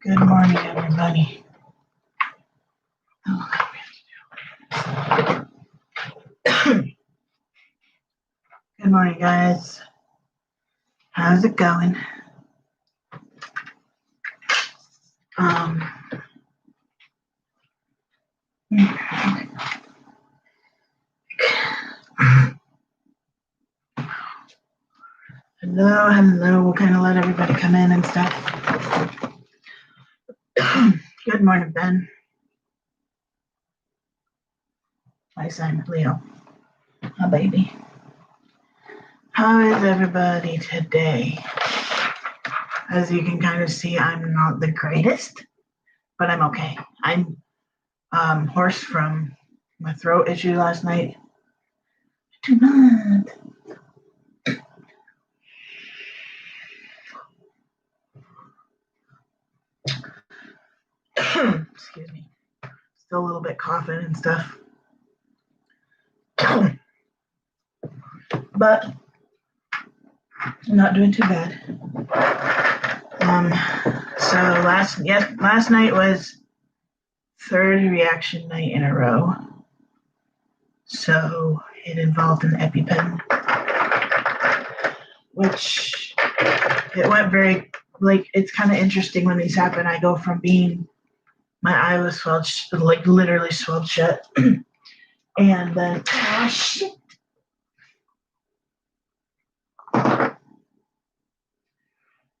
Good morning, everybody. Oh, Good morning, guys. How's it going? Hello. We'll kind of let everybody come in and stuff. Good morning, Ben. My son, Leo. A baby. How is everybody today? As you can kind of see, I'm not the greatest, but I'm okay. I'm hoarse from my throat issue last night. Do not. Excuse me. Still a little bit coughing and stuff. But I'm not doing too bad. So last night was third reaction night in a row. So it involved an EpiPen, which it went very, it's kind of interesting when these happen. I go from being, my eye was swelled, literally swelled shut. And then, shit.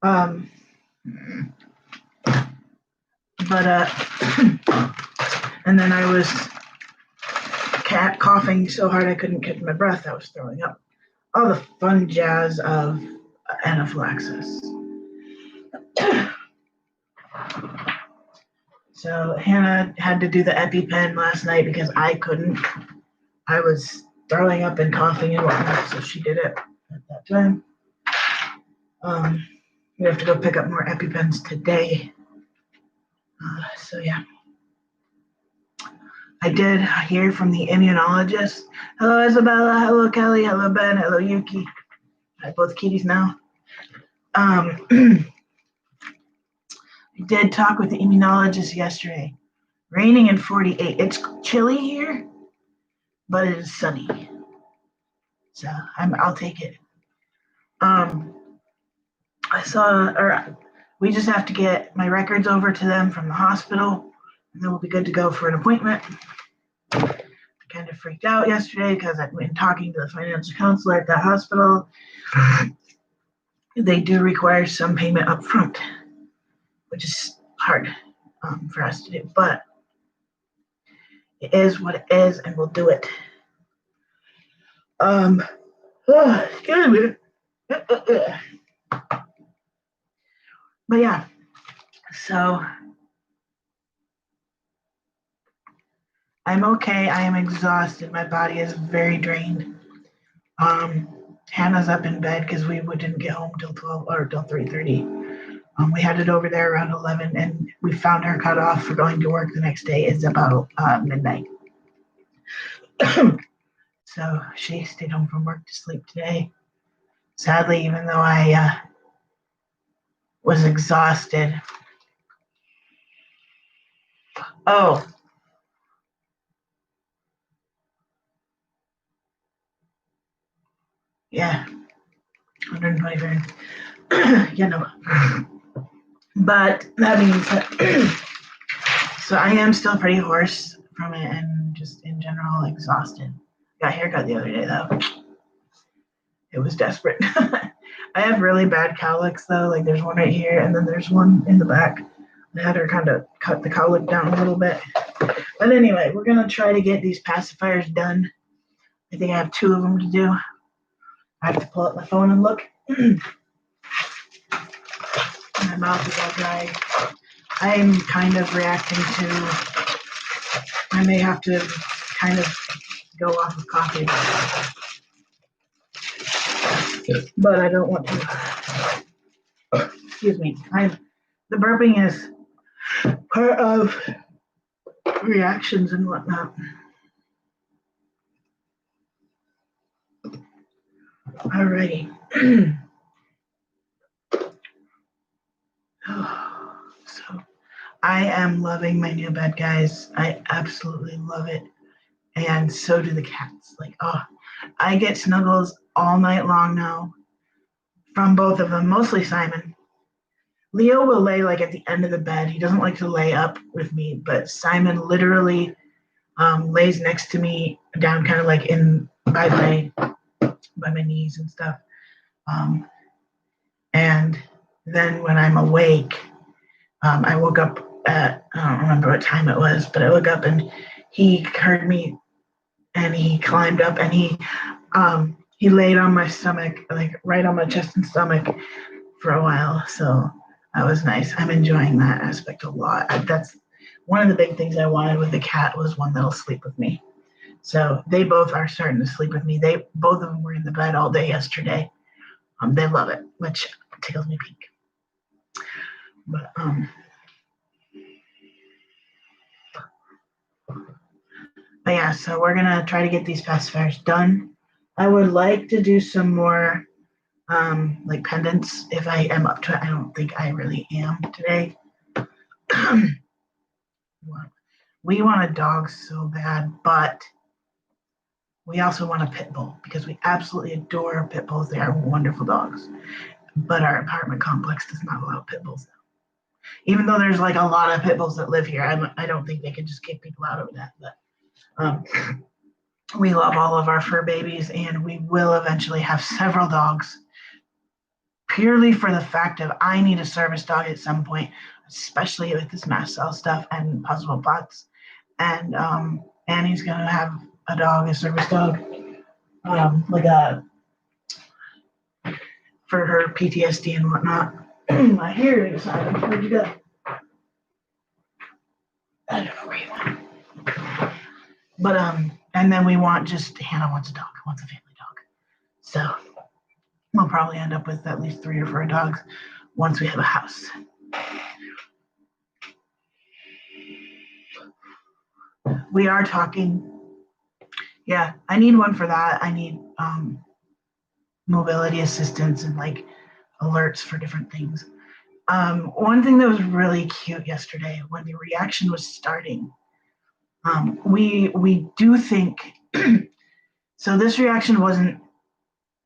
And then I was coughing so hard I couldn't catch my breath. I was throwing up. All the fun jazz of anaphylaxis. So Hannah had to do the EpiPen last night because I couldn't. I was throwing up and coughing and whatnot, so she did it at that time. We have to go pick up more EpiPens today. So yeah. I did hear from the immunologist. Hello, Isabella. Hello, Kelly. Hello, Ben. Hello, Yuki. I have both kitties now. I did talk with the immunologist yesterday. Raining in 48. It's chilly here, but it is sunny. So I'll take it. We just have to get my records over to them from the hospital, and then we'll be good to go for an appointment. I kind of freaked out yesterday because I've been talking to the financial counselor at that hospital. They do require some payment up front, which is hard for us to do, but it is what it is, and we'll do it. Excuse me. But yeah, so I'm okay. I am exhausted. My body is very drained. Hannah's up in bed because we didn't get home till 12 or till 3:30. We headed over there around 11, and we found her cut off for going to work the next day. It's about midnight. So she stayed home from work to sleep today. Sadly, even though I was exhausted. Oh. Yeah. 125. But that being said, so I am still pretty hoarse from it and just in general exhausted. Got a haircut the other day though. It was desperate. I have really bad cowlicks though. Like there's one right here and then there's one in the back. I had her kind of cut the cowlick down a little bit. But anyway, we're gonna try to get these pacifiers done. I think I have 2 of them to do. I have to pull up my phone and look. My mouth is all dry. I'm kind of reacting to, I may have to kind of go off of coffee. But I don't want to. Excuse me. The burping is part of reactions and whatnot. Alrighty. So I am loving my new bed, guys. I absolutely love it. And so do the cats. Like, oh, I get snuggles all night long now from both of them, mostly Simon. Leo will lay like at the end of the bed. He doesn't like to lay up with me, but Simon literally lays next to me down kind of like in by my knees and stuff. And then when I'm awake, I woke up at, I don't remember what time it was, but I woke up and he heard me and he climbed up and he laid on my stomach, like right on my chest and stomach for a while. So that was nice. I'm enjoying that aspect a lot. That's one of the big things I wanted with the cat was one that'll sleep with me. So they both are starting to sleep with me. Both of them were in the bed all day yesterday. They love it, which tickles me pink. But yeah, so we're gonna try to get these pacifiers done. I would like to do some more like pendants if I am up to it. I don't think I really am today. We want a dog so bad, but we also want a pit bull because we absolutely adore pit bulls. They are wonderful dogs. But our apartment complex does not allow pit bulls. Even though there's like a lot of pit bulls that live here, I don't think they can just kick people out of that. But we love all of our fur babies, and we will eventually have several dogs. Purely for the fact of I need a service dog at some point, especially with this mast cell stuff and possible plots. And Annie's gonna have a dog, a service dog, like a for her PTSD and whatnot. My hair is on. Where'd you go? I don't know where you went. But and then we want just Hannah wants a dog, wants a family dog. So we'll probably end up with at least 3 or 4 dogs once we have a house. We are talking. Yeah, I need one for that. I need mobility assistance and like alerts for different things. One thing that was really cute yesterday when the reaction was starting, we do think so. This reaction wasn't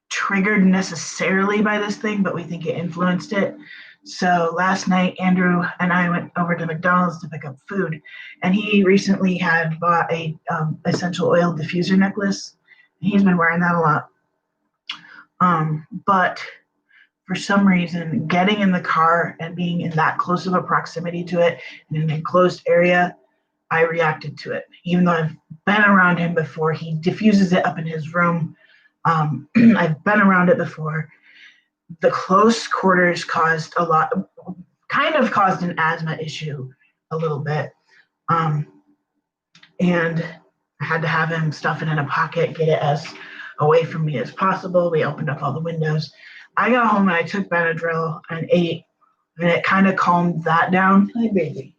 triggered necessarily by this thing, but we think it influenced it. So last night, Andrew and I went over to McDonald's to pick up food, and he recently had bought a essential oil diffuser necklace. He's been wearing that a lot. But for some reason, getting in the car and being in that close of a proximity to it in an enclosed area, I reacted to it. Even though I've been around him before, he diffuses it up in his room. I've been around it before. The close quarters caused kind of caused an asthma issue a little bit. And I had to have him stuff it in a pocket, get it as away from me as possible. We opened up all the windows. I got home and I took Benadryl and ate, and it kind of calmed that down. Hi, baby.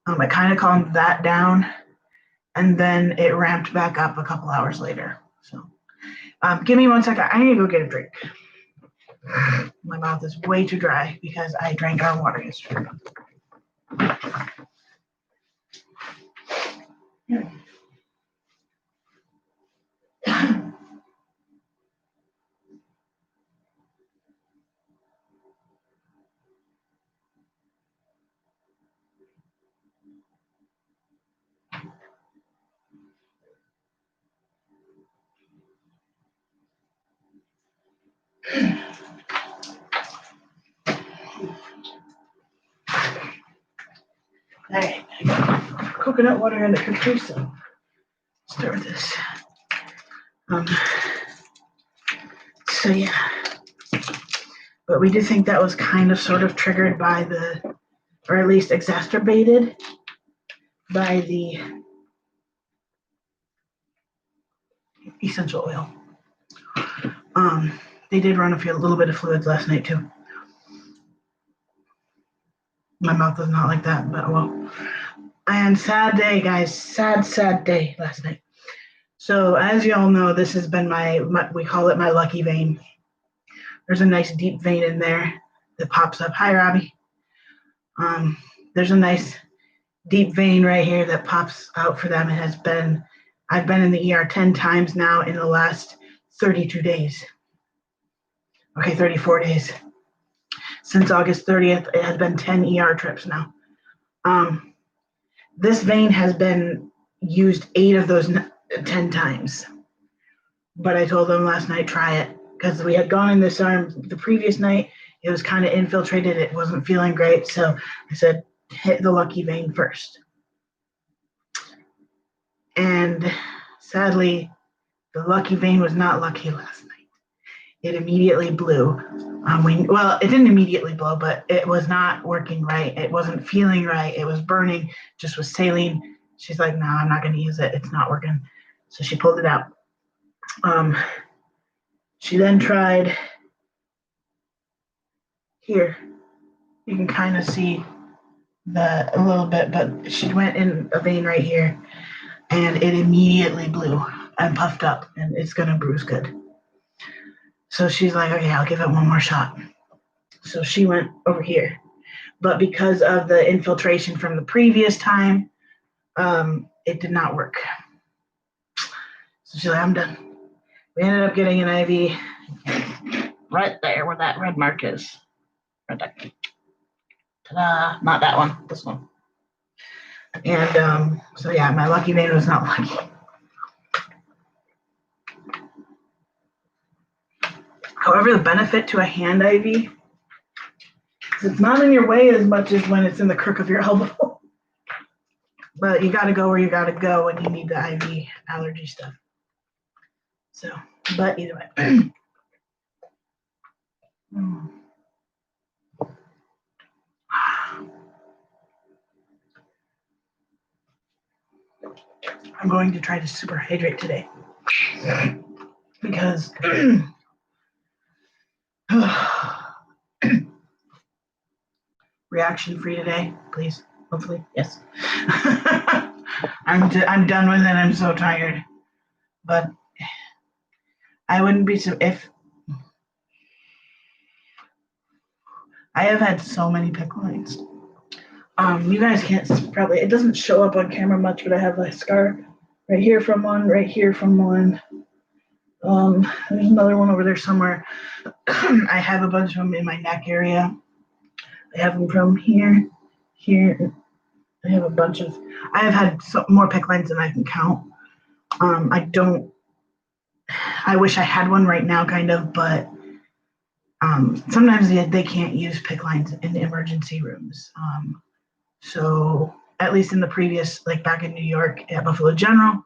It kind of calmed that down, and then it ramped back up a couple hours later. So, give me 1 second. I need to go get a drink. My mouth is way too dry because I drank our water yesterday. All right, coconut water and the Capri Sun. Start with this. So yeah, but we do think that was kind of sort of triggered by or at least exacerbated by the essential oil. They did run a little bit of fluids last night too. My mouth was not like that, but well. And sad day, guys. Sad day last night. So as y'all know, this has been my we call it my lucky vein. There's a nice deep vein in there that pops up. Hi, Robbie. there's a nice deep vein right here that pops out for them. I've been in the ER 10 times now in the last 32 days. Okay, 34 days. Since August 30th, it has been 10 ER trips now. This vein has been used 8 of those 10 times. But I told them last night, try it, because we had gone in this arm the previous night. It was kind of infiltrated. It wasn't feeling great. So I said, hit the lucky vein first. And sadly, the lucky vein was not lucky last night. It immediately blew. It didn't immediately blow, but it was not working right. It wasn't feeling right. It was burning, just was saline. She's like, no, I'm not going to use it. It's not working. So she pulled it out. She then tried here. You can kind of see a little bit, but she went in a vein right here, and it immediately blew and puffed up, and it's going to bruise good. So she's like, okay, I'll give it one more shot. So she went over here. But because of the infiltration from the previous time, it did not work. So she's like, I'm done. We ended up getting an IV right there where that red mark is. Right there. Ta-da! Not that one, this one. And so yeah, my lucky vein was not lucky. However, the benefit to a hand IV is it's not in your way as much as when it's in the crook of your elbow. But you got to go where you got to go when you need the IV allergy stuff. So, but either way. I'm going to try to super hydrate today because reaction free today, please. Hopefully, yes. I'm done with it. I'm so tired, but I wouldn't be if I have had so many PICC lines. You guys can't probably, it doesn't show up on camera much, but I have a scar right here from one, right here from one. There's another one over there somewhere. I have a bunch of them in my neck area. I have them from here. I have a bunch of, I have had more PICC lines than I can count. I wish I had one right now, kind of, but sometimes they can't use PICC lines in the emergency rooms. So at least in the previous, like back in New York at Buffalo General,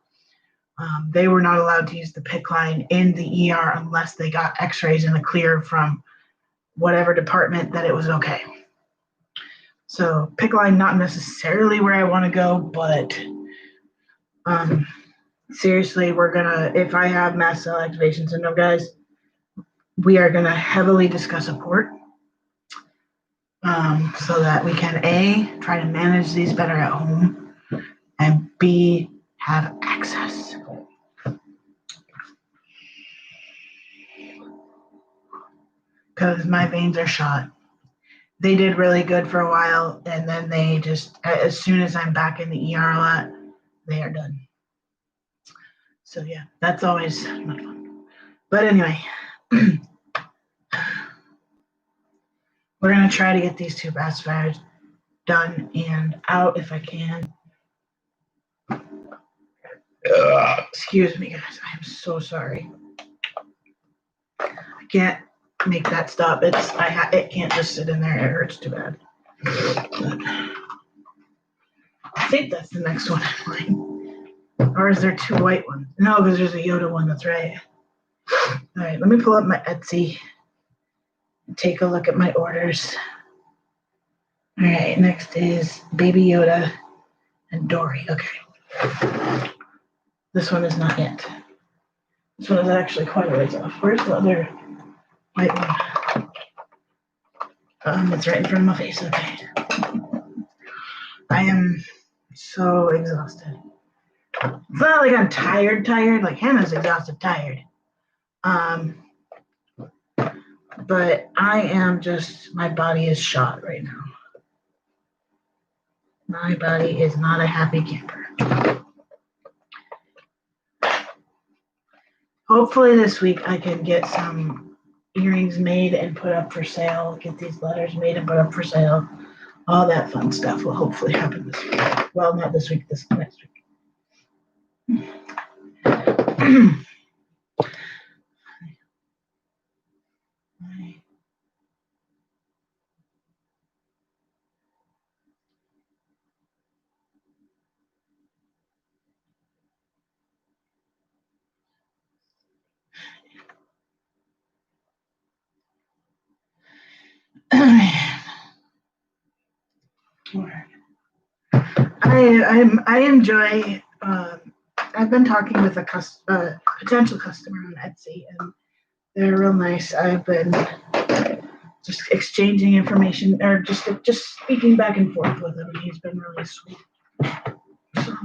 they were not allowed to use the PICC line in the ER unless they got x-rays and a clear from whatever department that it was okay. So PICC line, not necessarily where I want to go, but seriously, if I have mast cell activation syndrome, guys, we are going to heavily discuss a port so that we can A, try to manage these better at home, and B, have access. Because my veins are shot. They did really good for a while, and then they just, as soon as I'm back in the ER a lot, they are done. So yeah, that's always not fun. But anyway, we're going to try to get these 2 pacifiers done and out if I can. Excuse me, guys. I am so sorry. I can't make that stop. It can't just sit in there. It hurts too bad. But I think that's the next one in line. Or is there 2 white ones? No, because there's a Yoda one. That's right. All right, let me pull up my Etsy and take a look at my orders. All right, next is Baby Yoda and Dory. Okay. This one is not yet. This one is actually quite a ways off. Where's the other white one? It's right in front of my face. Okay. I am so exhausted. It's not like I'm tired. Like Hannah's exhausted, tired. But I am just, my body is shot right now. My body is not a happy camper. Hopefully this week I can get some earrings made and put up for sale, get these letters made and put up for sale. All that fun stuff will hopefully happen this week. Well, not this week, this next week. I enjoy. I've been talking with a potential customer on Etsy, and they're real nice. I've been just exchanging information or just speaking back and forth with him. He's been really sweet. So,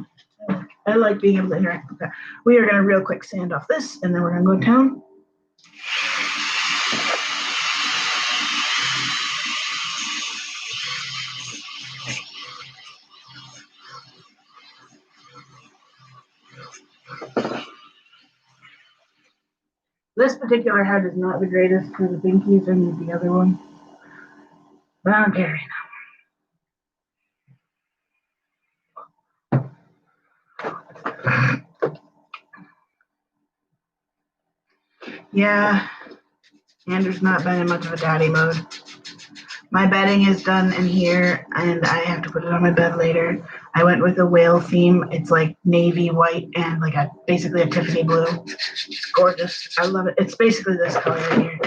I like being able to interact with that. We are going to real quick sand off this, and then we're going to go to town. This particular head is not the greatest for the pinkies and the other one, but I don't care right now. Yeah, Andrew's not been in much of a daddy mode. My bedding is done in here, and I have to put it on my bed later. I went with a whale theme. It's like navy white and like basically a Tiffany blue. It's gorgeous. I love it. It's basically this color right here.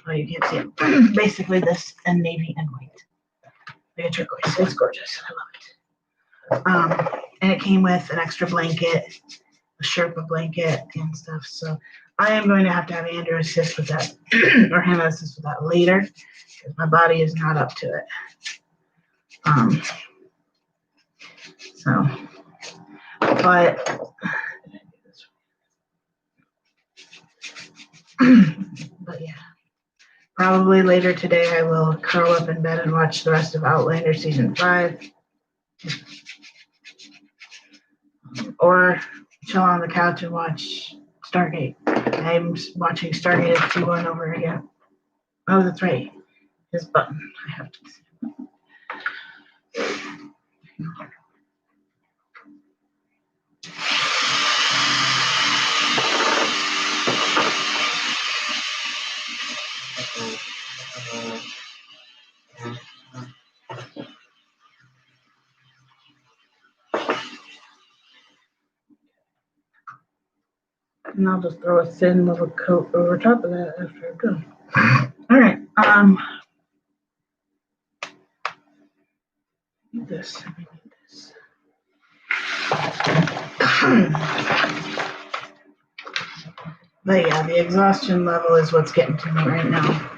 Oh, you can't see it. Basically this and navy and white. Like a turquoise. It's gorgeous. I love it. And it came with an extra blanket, a Sherpa blanket and stuff. So I am going to have Andrew assist with that, or Hannah assist with that later, because my body is not up to it. But yeah, probably later today I will curl up in bed and watch the rest of Outlander season 5, or chill on the couch and watch Stargate. I'm watching Stargate at T1 over again. Oh, that's right. His button. I have to see. And I'll just throw a thin little coat over top of that after I'm done. All right. This. But yeah, the exhaustion level is what's getting to me right now.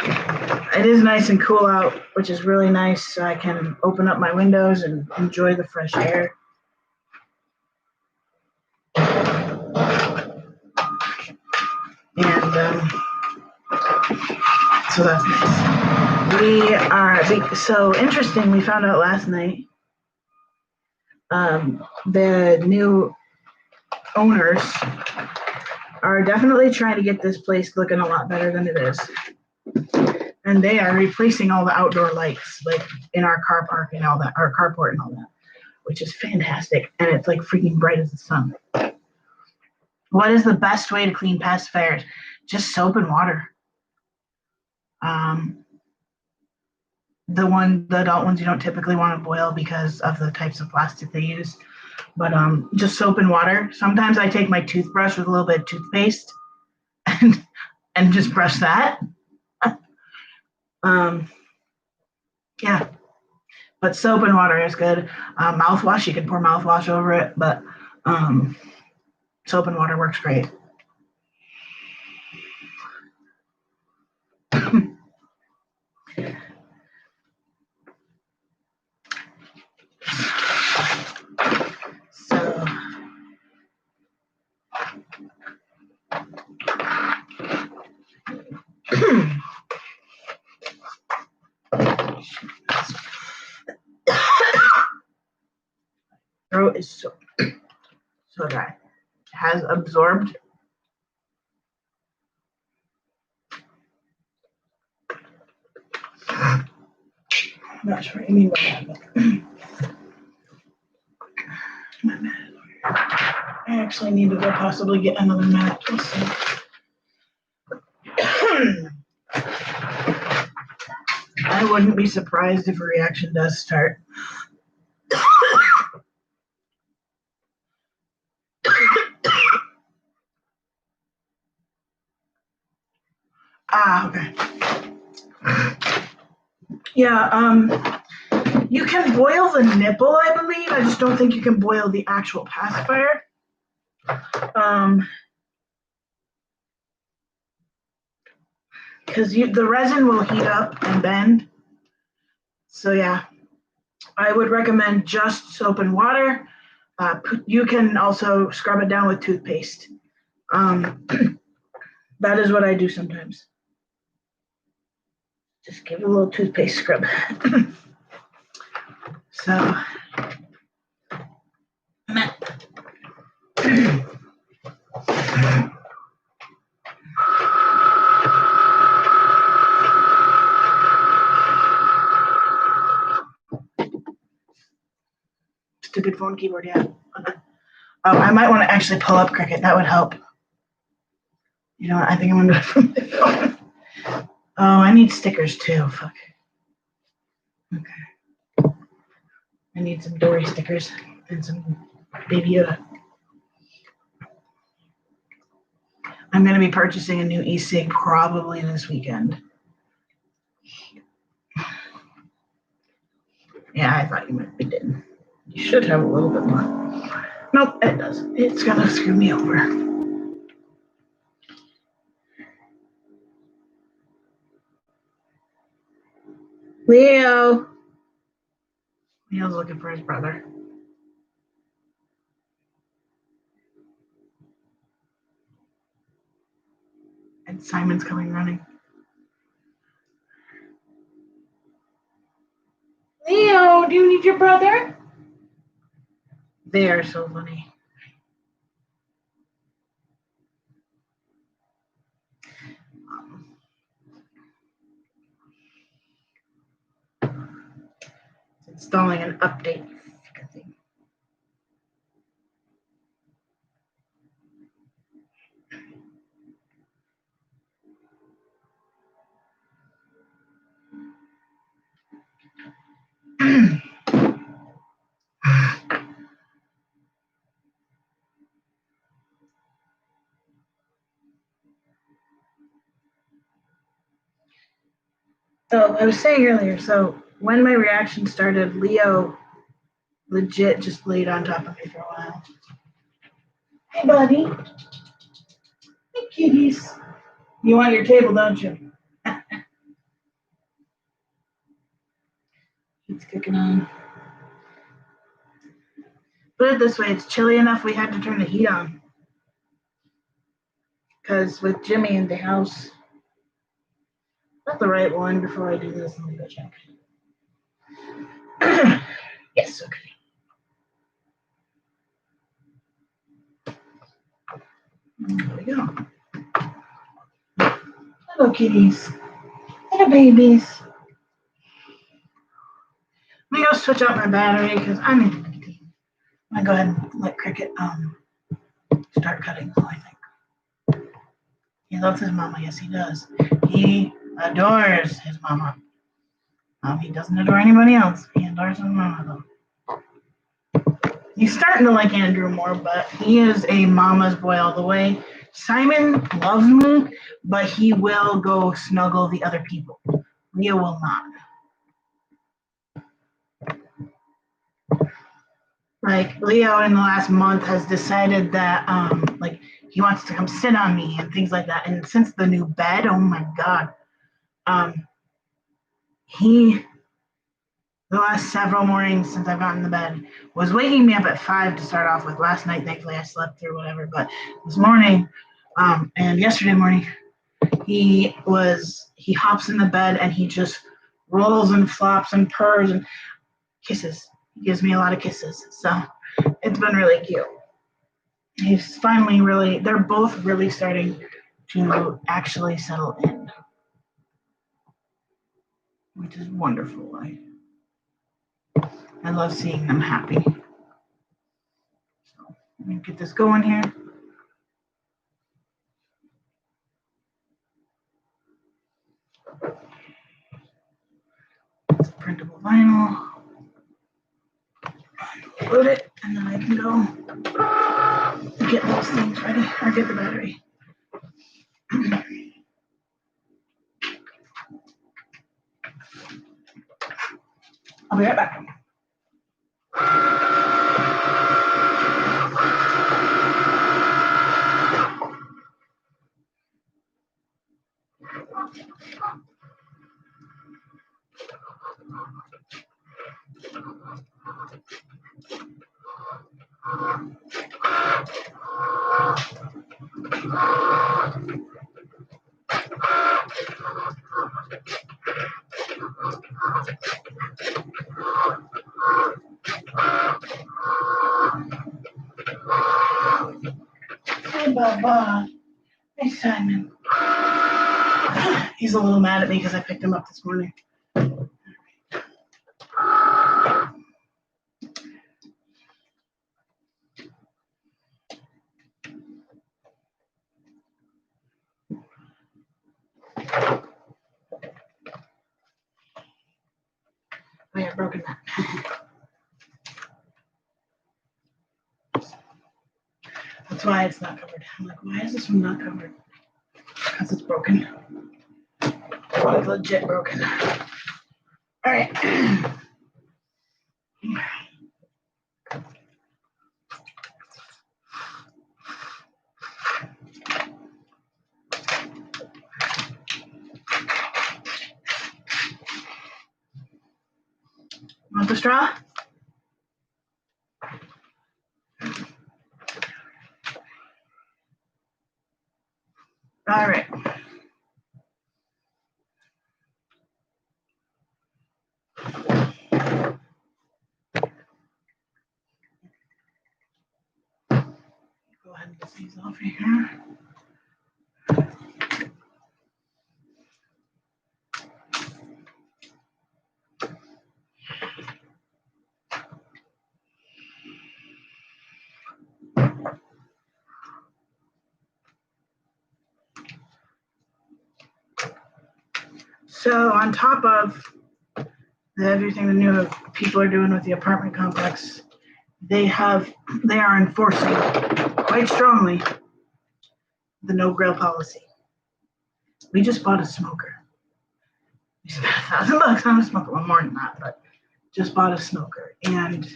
It is nice and cool out, which is really nice. So I can open up my windows and enjoy the fresh air. And so that's nice. We are, so interesting, we found out last night the new owners are definitely trying to get this place looking a lot better than it is. And they are replacing all the outdoor lights, like in our car park and all that, our carport and all that, which is fantastic. And it's like freaking bright as the sun. What is the best way to clean pacifiers? Just soap and water. The adult ones you don't typically want to boil because of the types of plastic they use. But just soap and water. Sometimes I take my toothbrush with a little bit of toothpaste and just brush that. Yeah. But soap and water is good. Mouthwash, you can pour mouthwash over it, but soap and water works great. is so dry. It has absorbed. I'm not sure what you mean by that, but my mat is over here. I actually need to go possibly get another mat. We'll see. I wouldn't be surprised if a reaction does start. Okay. Yeah, you can boil the nipple, I believe. I just don't think you can boil the actual pacifier. Because the resin will heat up and bend. So yeah, I would recommend just soap and water. You can also scrub it down with toothpaste. That is what I do sometimes. Just give it a little toothpaste scrub. So, stupid phone keyboard, yeah. I might want to actually pull up Cricut. That would help. You know what? I think I'm going to do it from my phone. Oh, I need stickers too. Fuck. Okay. I need some Dory stickers and some Baby Yoda. I'm going to be purchasing a new e-cig probably this weekend. Yeah, I thought you might be dead. You should have a little bit more. Nope, it doesn't. It's going to screw me over. Leo. Leo's looking for his brother. And Simon's coming running. Leo, do you need your brother? They are so funny. Installing an update thing. So I was saying earlier, so when my reaction started, Leo legit just laid on top of me for a while. Hey, buddy. Hey, kitties. You want your table, don't you? Heat's kicking on. Put it this way, it's chilly enough we had to turn the heat on. Because with Jimmy in the house, is that the right one? Before I do this, let me go check. Yes, okay. There we go. Hello, kitties. Hello, babies. Let me go switch out my battery because I'm in the nicotine. I'm going to go ahead and let Cricut start cutting, I think. He loves his mama. Yes, he does. He adores his mama. He doesn't adore anybody else. He adores his mama, though. He's starting to like Andrew more, but he is a mama's boy all the way. Simon loves me, but he will go snuggle the other people. Leo will not. Like, Leo in the last month has decided that, like, he wants to come sit on me and things like that. And since the new bed, oh my God, the last several mornings since I've gotten to bed, was waking me up at 5 to start off with. Last night, thankfully, I slept through whatever. But this morning, and yesterday morning, he hops in the bed and he just rolls and flops and purrs and kisses. He gives me a lot of kisses. So It's been really cute. He's finally they're both really starting to actually settle in, which is wonderful. I love seeing them happy. So let me get this going here. It's printable vinyl. Load it, and then I can go get those things ready, or get the battery. I'll be right back. Hey, Baba. Hey, Simon. He's a little mad at me because I picked him up this morning. Oh yeah, broken that. That's why it's not covered. I'm like, why is this one not covered? Because it's broken. It's legit broken. All right. Want the straw? All right. Go ahead and get these off of here. So on top of everything the new people are doing with the apartment complex, they are enforcing quite strongly the no grill policy. We just bought a smoker. We spent $1,000 on a smoker. Well, more than that, but just bought a smoker. And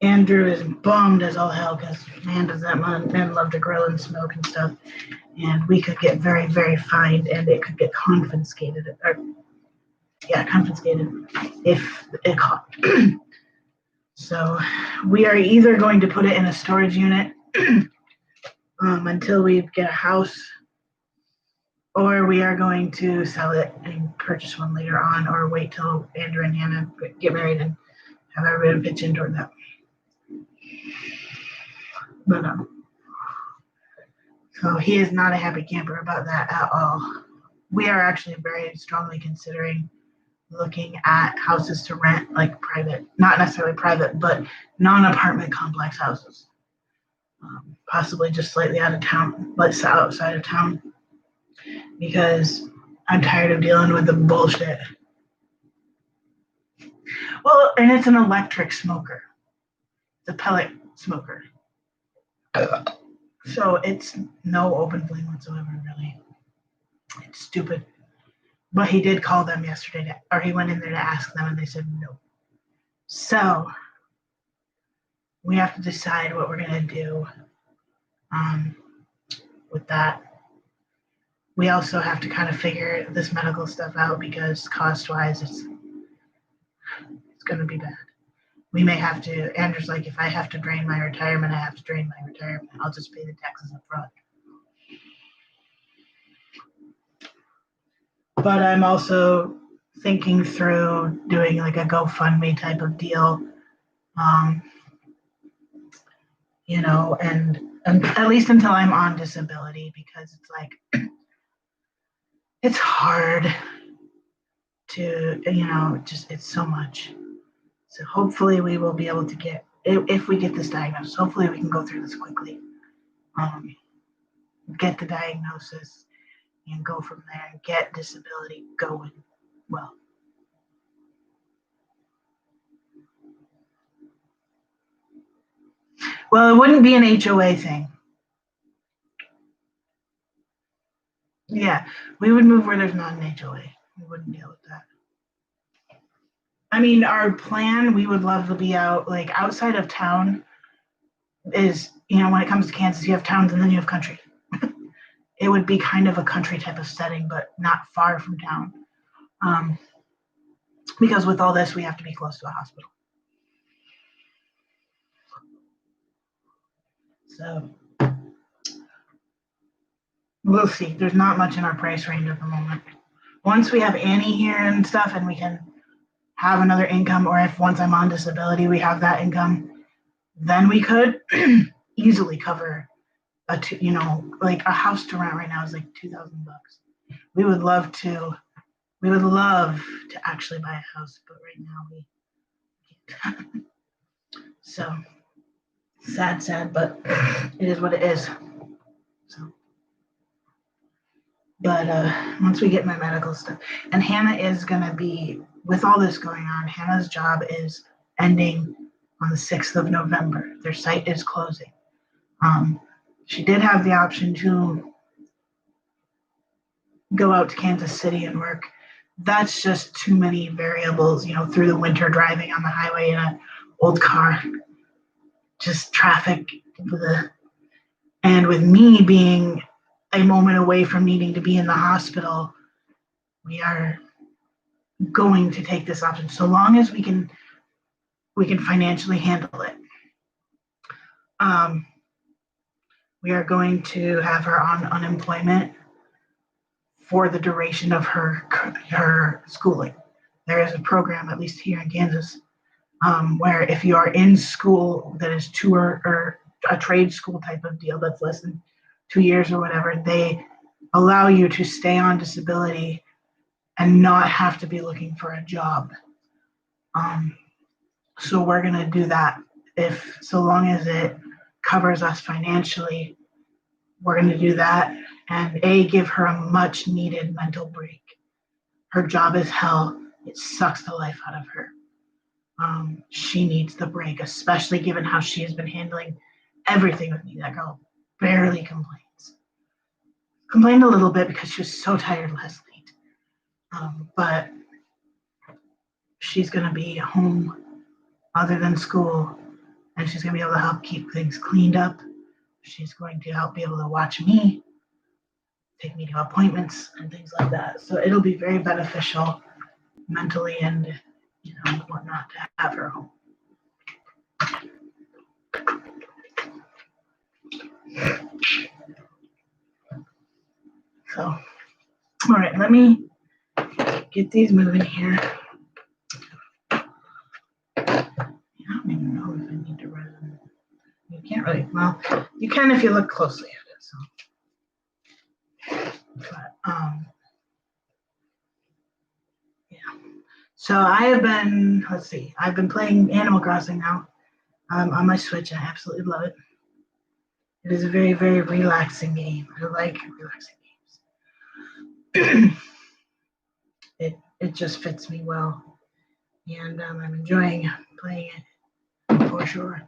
Andrew is bummed as all hell because man love to grill and smoke and stuff. And we could get very, very fined, and it could get confiscated. Confiscated if it caught. So we are either going to put it in a storage unit until we get a house, or we are going to sell it and purchase one later on, or wait till Andrew and Hannah get married and have everybody pitch in toward that. But so he is not a happy camper about that at all. We are actually very strongly considering looking at houses to rent, like private, not necessarily private, but non-apartment complex houses. Possibly just slightly out of town, but outside of town, because I'm tired of dealing with the bullshit. Well, and it's an electric smoker. It's a pellet smoker. So it's no open flame whatsoever, really. It's stupid. But he did call them yesterday, or he went in there to ask them, and they said no. So we have to decide what we're going to do with that. We also have to kind of figure this medical stuff out because cost-wise, it's going to be bad. We may have to, Andrew's like, if I have to drain my retirement, I have to drain my retirement. I'll just pay the taxes up front. But I'm also thinking through doing like a GoFundMe type of deal and at least until I'm on disability, because it's like, it's hard to, just, it's so much. So hopefully we will be able to if we get this diagnosis, hopefully we can go through this quickly. Get the diagnosis and go from there and get disability going well. Well, it wouldn't be an HOA thing. Yeah, we would move where there's not an HOA. We wouldn't deal with that. I mean, our plan, we would love to be outside of town is, when it comes to Kansas, you have towns and then you have country. It would be kind of a country type of setting, but not far from town. Because with all this, we have to be close to a hospital. So we'll see. There's not much in our price range at the moment. Once we have Annie here and stuff, and we can have another income, or if once I'm on disability, we have that income, then we could easily cover a house to rent right now is like $2,000. We would love to actually buy a house, but right now we can't. So sad, but it is what it is. So, but once we get my medical stuff, and Hannah is gonna be, with all this going on, Hannah's job is ending on the 6th of November. Their site is closing. She did have the option to go out to Kansas City and work. That's just too many variables, through the winter driving on the highway in an old car, just traffic. And with me being a moment away from needing to be in the hospital, we are going to take this option so long as we can financially handle it. We are going to have her on unemployment for the duration of her schooling. There is a program, at least here in Kansas, where if you are in school that is or a trade school type of deal that's less than 2 years or whatever, they allow you to stay on disability and not have to be looking for a job. So we're gonna do that so long as it covers us financially. We're gonna do that and give her a much needed mental break. Her job is hell. It sucks the life out of her. She needs the break, especially given how she has been handling everything with me. That girl barely complains. Complained a little bit because she was so tired last night. But she's going to be home other than school, and she's going to be able to help keep things cleaned up. She's going to help be able to watch me, take me to appointments and things like that. So it'll be very beneficial mentally and whatnot to have her home. So, all right, let me get these moving here. I don't even know if I need to run. You can't really, well, you can if you look closely at it. So, but, yeah. So I've been playing Animal Crossing now on my Switch. I absolutely love it. It is a very, very relaxing game. I like relaxing games. It just fits me well, and I'm enjoying playing it for sure.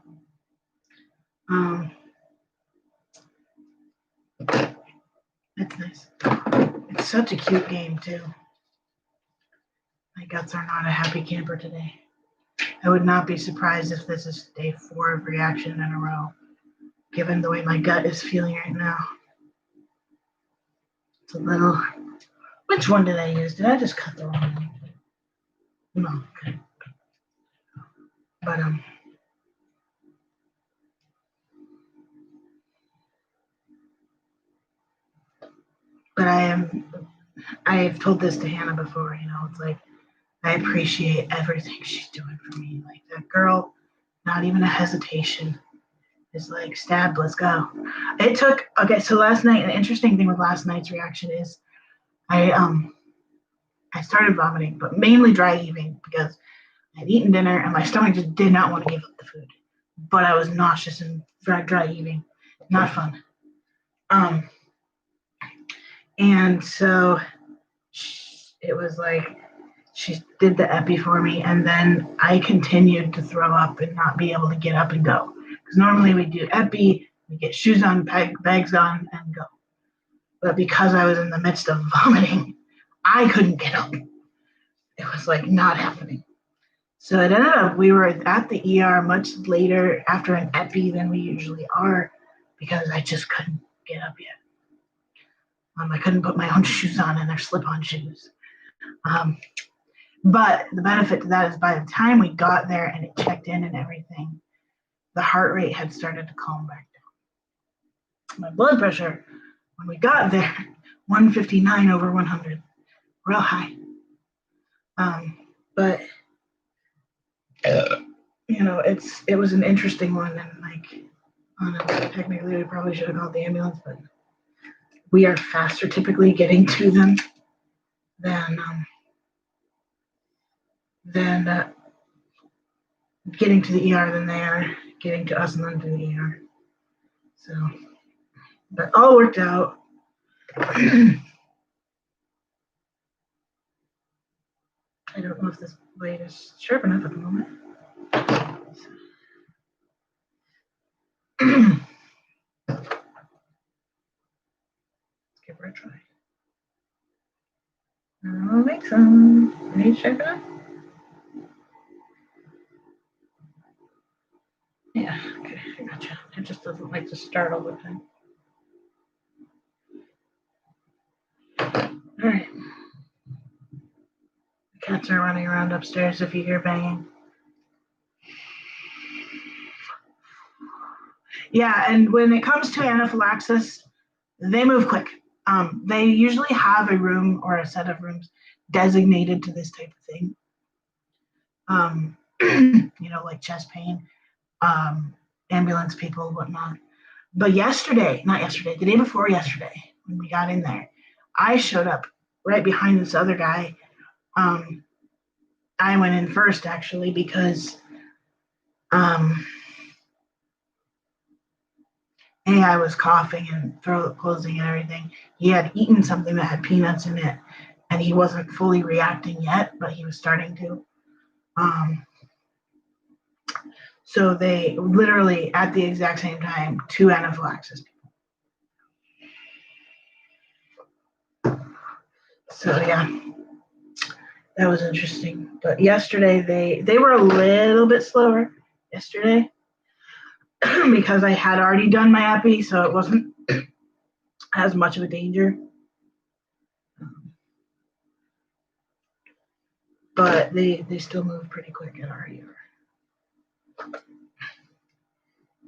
It's nice. It's such a cute game too. My guts are not a happy camper today. I would not be surprised if this is day 4 of reaction in a row, given the way my gut is feeling right now. It's a little. Which one did I use? Did I just cut the wrong one? No. Okay. But I've told this to Hannah before, it's like, I appreciate everything she's doing for me. Like, that girl, not even a hesitation. is like, stabbed, let's go. It took, okay, so last night, an interesting thing with last night's reaction is I started vomiting, but mainly dry heaving because I'd eaten dinner and my stomach just did not want to give up the food. But I was nauseous and dry heaving. Not fun. And so it was like she did the epi for me, and then I continued to throw up and not be able to get up and go. Because normally we do epi, we get shoes on, bags on, and go. But because I was in the midst of vomiting, I couldn't get up. It was like not happening. So it ended up, we were at the ER much later after an epi than we usually are because I just couldn't get up yet. I couldn't put my own shoes on, and they're slip-on shoes. But the benefit to that is by the time we got there and it checked in and everything, the heart rate had started to calm back down. My blood pressure, when we got there, 159 over 100, real high. But you know, it was an interesting one, and like, technically we probably should have called the ambulance, but we are faster typically getting to them than getting to the ER than they are getting to us and then to the ER. So, but all worked out. I don't know if this blade is sharp enough at the moment. Let's give her a try. I'll make some. Are you sharp enough? Yeah, okay, I gotcha. It just doesn't like to start all the time. All right. The cats are running around upstairs if you hear banging. Yeah, and when it comes to anaphylaxis, they move quick. They usually have a room or a set of rooms designated to this type of thing. You know, like chest pain, ambulance people, whatnot. But the day before yesterday, when we got in there, I showed up right behind this other guy. I went in first actually because I was coughing and throat closing and everything. He had eaten something that had peanuts in it, and he wasn't fully reacting yet, but he was starting to. So they literally, at the exact same time, 2 anaphylaxis people. So yeah, that was interesting. But yesterday they were a little bit slower yesterday because I had already done my epi, so it wasn't as much of a danger. But they still move pretty quick at our ER.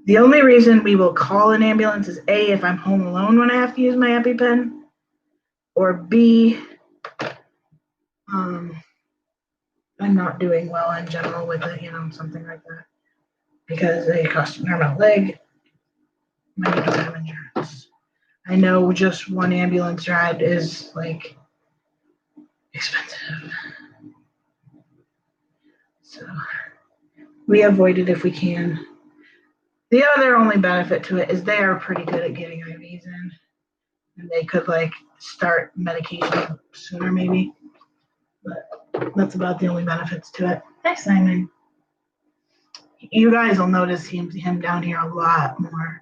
The only reason we will call an ambulance is A, if I'm home alone when I have to use my EpiPen, or B, I'm not doing well in general with it, you know, something like that. Because they cost an arm and a leg, I don't have insurance. I know just one ambulance ride is like expensive. So we avoid it if we can. The other only benefit to it is they are pretty good at getting IVs in, and they could like start medication sooner maybe, but that's about the only benefits to it. Hi, Simon. You guys will notice him down here a lot more.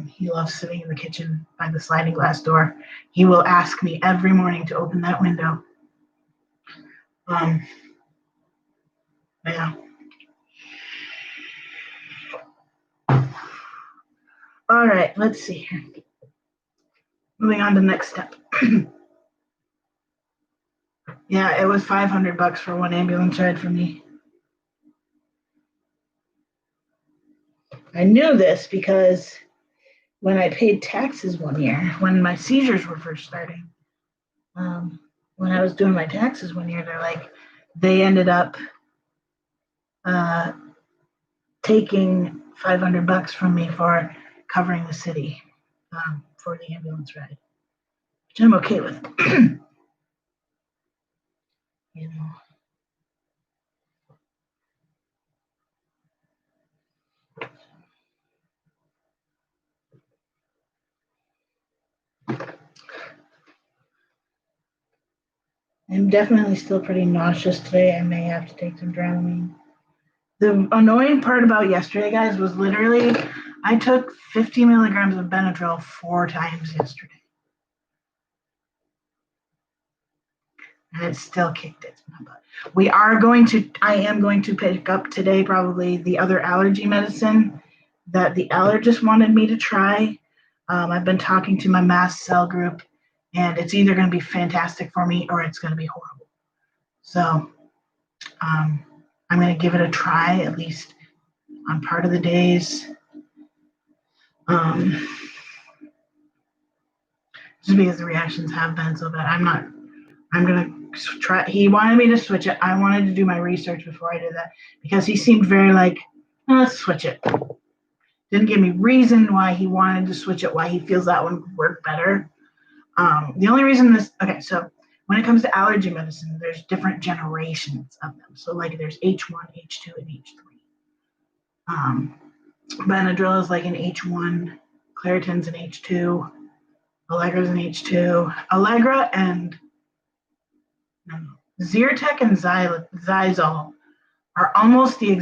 He loves sitting in the kitchen by the sliding glass door. He will ask me every morning to open that window. Yeah. All right, let's see here. Moving on to the next step. Yeah, it was $500 for one ambulance ride for me. I knew this because when I paid taxes one year, when my seizures were first starting, when I was doing my taxes one year, they ended up taking $500 from me for covering the city for the ambulance ride, which I'm okay with. You know. I'm definitely still pretty nauseous today. I may have to take some Dramamine. The annoying part about yesterday, guys, was literally I took 50 milligrams of Benadryl 4 times yesterday. And it still kicked its butt. I am going to pick up today probably the other allergy medicine that the allergist wanted me to try. I've been talking to my mast cell group, and it's either going to be fantastic for me or it's going to be horrible. So I'm going to give it a try, at least on part of the days. Just because the reactions have been so bad. I'm going to try. He wanted me to switch it. I wanted to do my research before I did that because he seemed very like, let's switch it. Didn't give me reason why he wanted to switch it, why he feels that one would work better. The only reason so when it comes to allergy medicine, there's different generations of them. So like there's H1, H2, and H3. Benadryl is like an H1, Claritin's an H2, Allegra's an H2. Allegra and Zyrtec and Xyzal are almost they're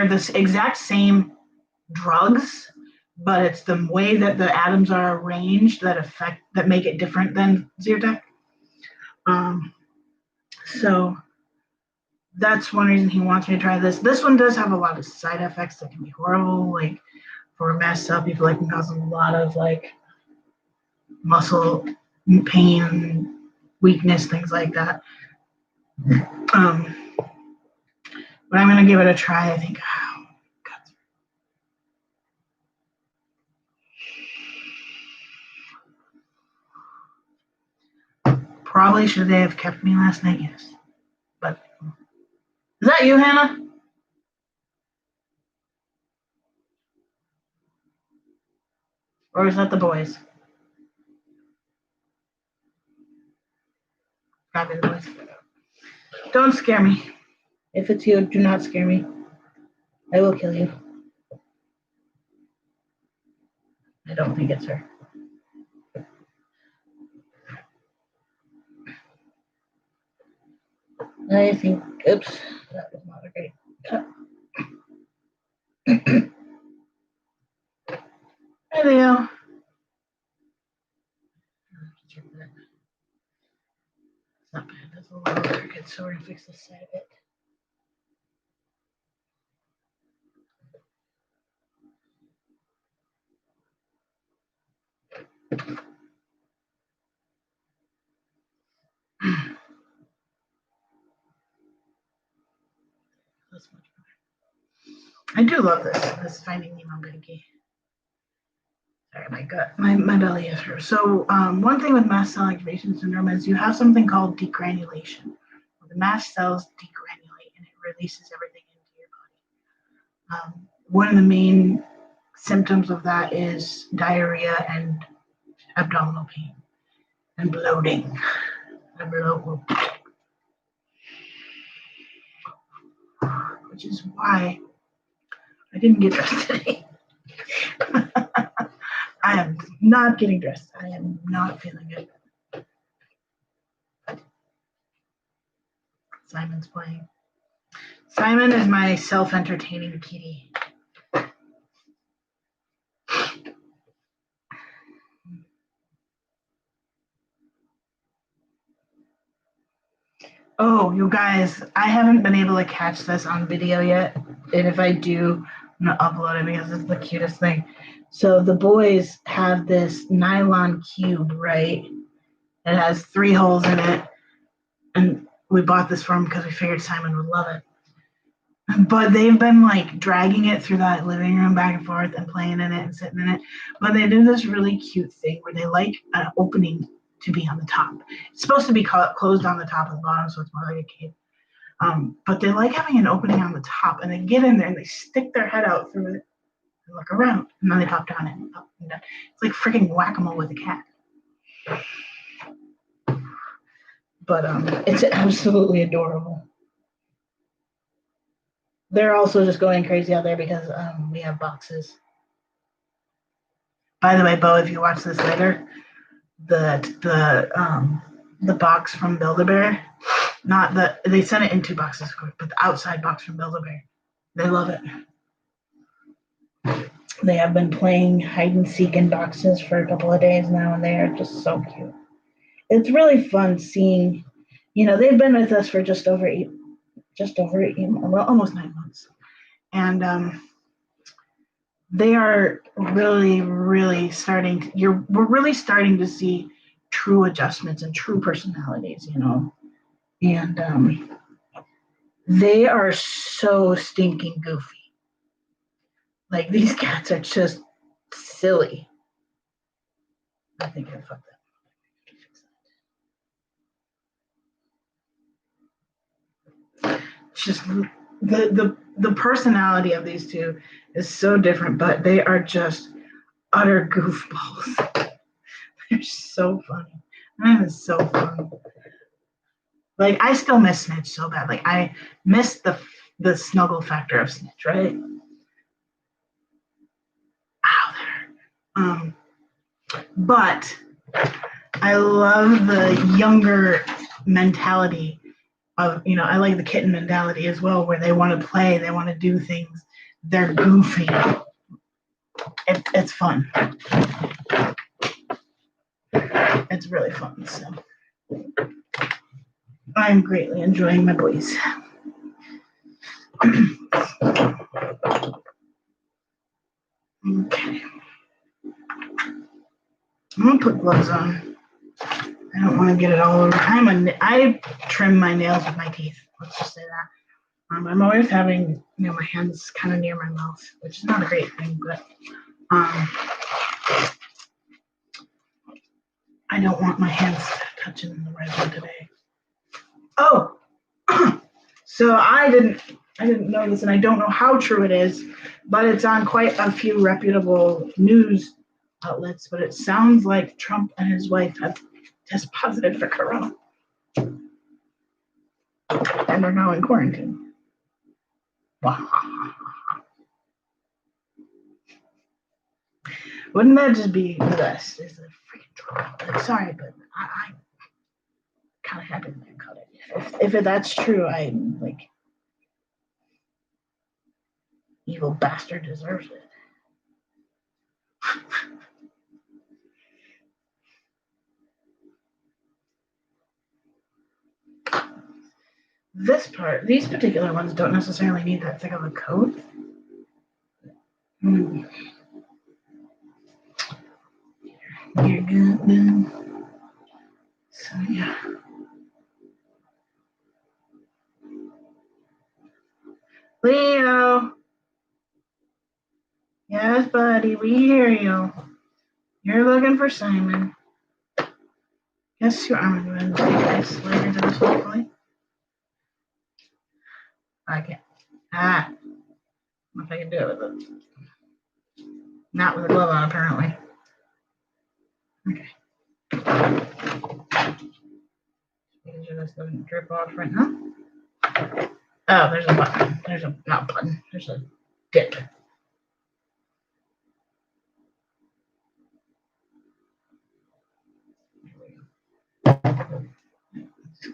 the exact same drugs, but it's the way that the atoms are arranged that make it different than Zyrtec. So that's one reason he wants me to try this. This one does have a lot of side effects that can be horrible. Like for mast cell people, it can cause a lot of like muscle pain, weakness, things like that. But I'm gonna give it a try. I think. Probably should they have kept me last night? Yes. But is that you, Hannah? Or is that the boys? Probably the boys. Don't scare me. If it's you, do not scare me. I will kill you. I don't think it's her. I think, oops, that was not a great cut. Hey, Leo. It's not bad. That's a little crooked, so we're going to fix this side of it. That's much better. I do love this Finding Nemo binky. Sorry, my gut, my belly is hurt. So one thing with mast cell activation syndrome is you have something called degranulation. The mast cells degranulate and it releases everything into your body. One of the main symptoms of that is diarrhea and abdominal pain and bloating. Which is why I didn't get dressed today. I am not getting dressed. I am not feeling it. Simon's playing. Simon is my self-entertaining kitty. Oh, you guys, I haven't been able to catch this on video yet. And if I do, I'm going to upload it because it's the cutest thing. So the boys have this nylon cube, right? It has 3 holes in it. And we bought this for him because we figured Simon would love it. But they've been like dragging it through that living room back and forth and playing in it and sitting in it. But they do this really cute thing where they like an opening to be on the top. It's supposed to be closed on the top and the bottom, so it's more like a cave. But they like having an opening on the top, and they get in there and they stick their head out through it and look around, and then they pop down and up and down. It's like freaking whack-a-mole with a cat. But it's absolutely adorable. They're also just going crazy out there because we have boxes. By the way, Bo, if you watch this later, the box from Build-A-Bear, they sent it in 2 boxes, but the outside box from Build-A-Bear, they love it. They have been playing hide and seek in boxes for a couple of days now, and they are just so cute. It's really fun seeing, they've been with us for almost 9 months, and they are really, really we're really starting to see true adjustments and true personalities, and they are so stinking goofy. Like, these cats are just silly. I think I fucked that. Just the personality of these two is so different, but they are just utter goofballs. They're so funny. That is so fun. Like, I still miss Snitch so bad. Like, I miss the snuggle factor of Snitch, right? Ow, there. But I love the younger mentality of, I like the kitten mentality as well, where they want to play, they want to do things, they're goofy. It's fun. It's really fun. So I'm greatly enjoying my boys. Okay. I'm gonna put gloves on. I don't want to get it all over. I trim my nails with my teeth. Let's just say that. I'm always having, my hands kind of near my mouth, which is not a great thing, but I don't want my hands touching the resin today. Oh, so I didn't know this, and I don't know how true it is, but it's on quite a few reputable news outlets. But it sounds like Trump and his wife have tested positive for corona, and they're now in quarantine. Wow. Wouldn't that just be the best? It's a freaking Trump. Like, sorry, but I'm kind of happy that I cut it. If that's true, I'm like, evil bastard deserves it. These particular ones don't necessarily need that thick of a coat. You're good then. So yeah. Leo. Yes, buddy, we hear you. You're looking for Simon. Guess who I'm going to this later to this hopefully. I can't. I don't know if I can do it with it. Not with a glove on, apparently. Okay. Making sure this doesn't drip off right now. Oh, there's a button. Not button. There's a dip.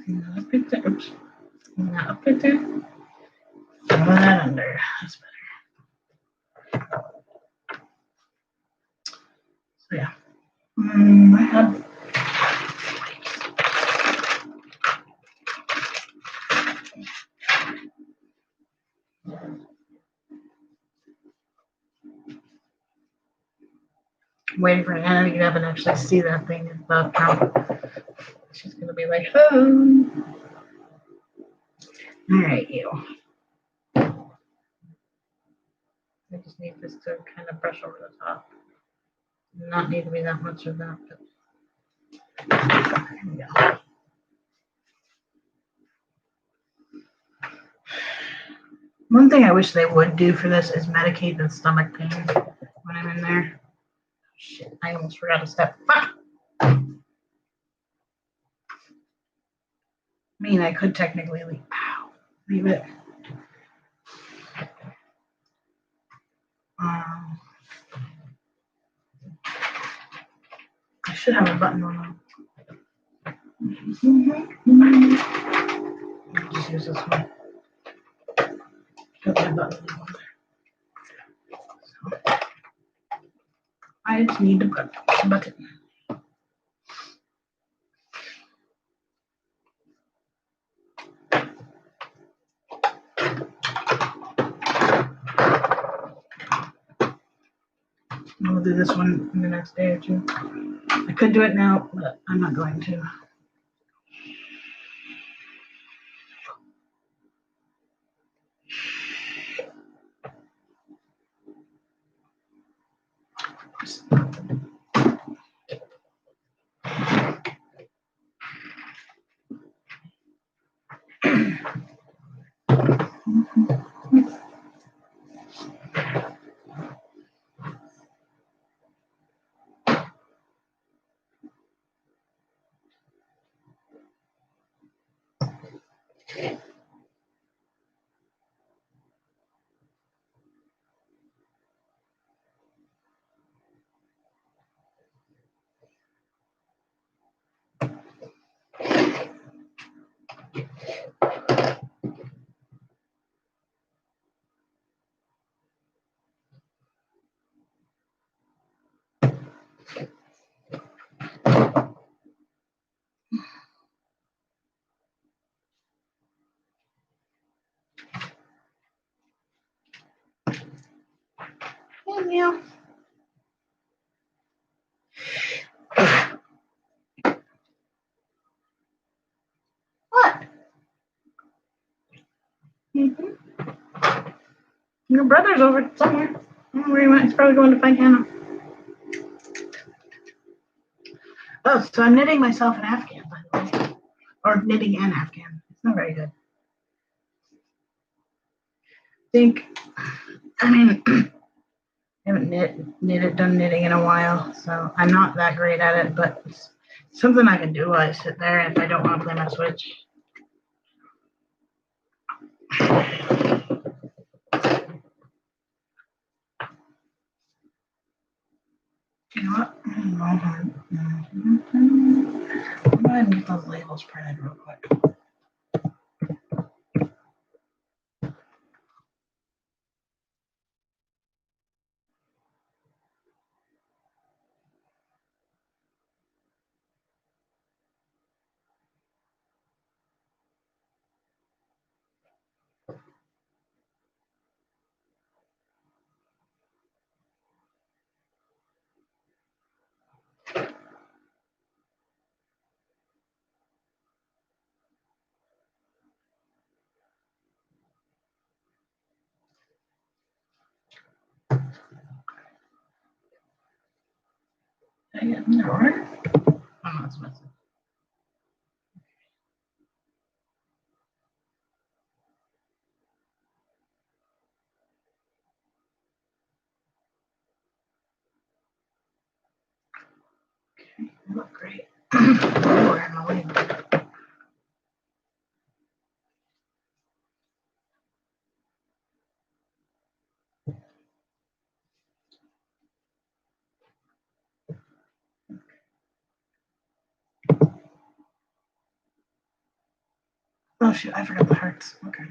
Not up right there. Oops. Not up right there. Throw that under. That's better. So yeah. I have waiting for Hannah to get up and actually see that thing in the count. She's gonna be like, oh. All right, you. I just need this to kind of brush over the top. Not need to be that much of that, but there we go. One thing I wish they would do for this is medicate the stomach pain when I'm in there. Shit, I almost forgot to step. Fuck! I mean, I could technically leave it. I should have a button on them. I'll just use this one. Put my button on there. So, I just need to put a button. I'll do this one in the next day or two. I could do it now, but I'm not going to. Hey, Meow. What? Your brother's over somewhere. I don't know where he went. He's probably going to find Hannah. Oh, so I'm knitting myself an Afghan, by the way. Or knitting an Afghan. It's not very good. I haven't done knitting in a while, so I'm not that great at it, but it's something I can do while I sit there if I don't want to play my Switch. You know what? Go ahead and get those labels printed real quick. Did I get in the order? Oh, no, it's missing. Okay, they look great. Where am I waiting? Oh shoot, I forgot the hearts. Okay.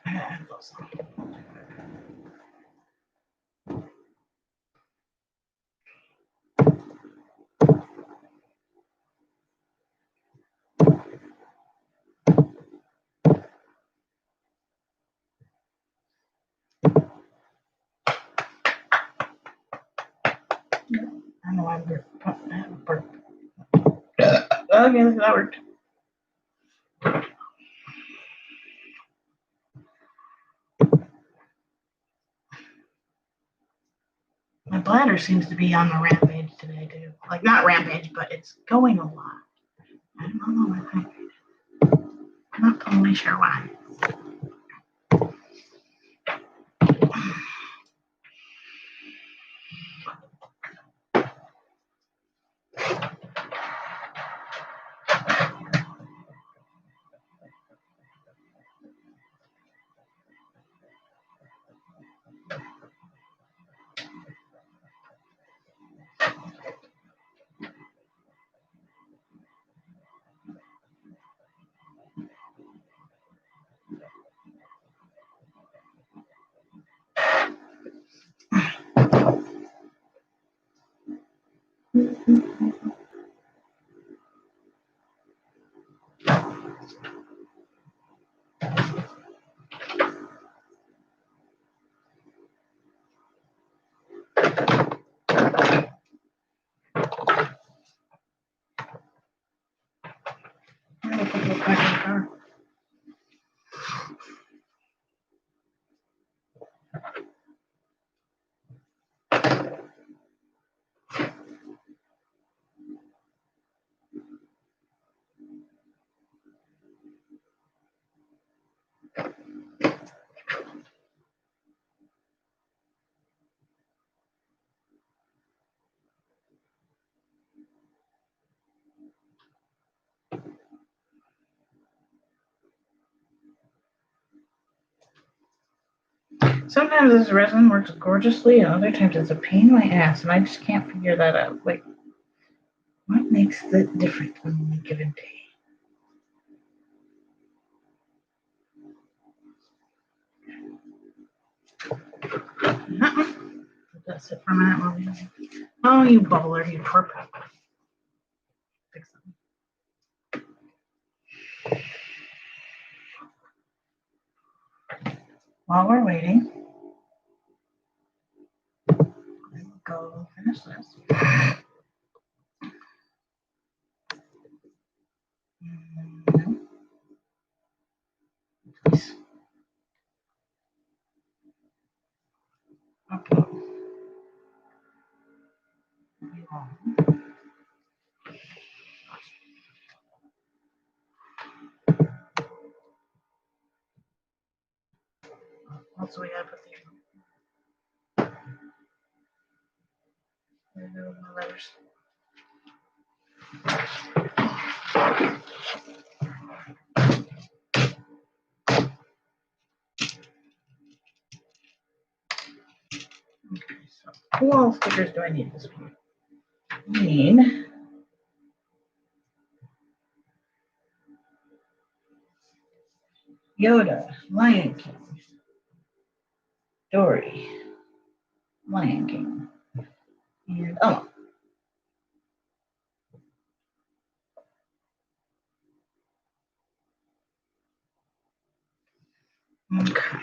I gotta add those on. I don't know why I'm burp. Okay, that worked. My bladder seems to be on the rampage rampage today, too. Like, not rampage, but it's going a lot. I don't know why. I'm not totally sure why. Sometimes this resin works gorgeously, and other times it's a pain in my ass, and I just can't figure that out. Like, what makes the difference on any given day? That's it for a minute. Oh, you bubbler, you poor pepper. Fix them. While we're waiting, we'll go finish this. Okay. Also, we gotta put the letters. Okay, so who all stickers do I need this week? I need Yoda, Lion King, Dory, Lion King, and oh. Okay.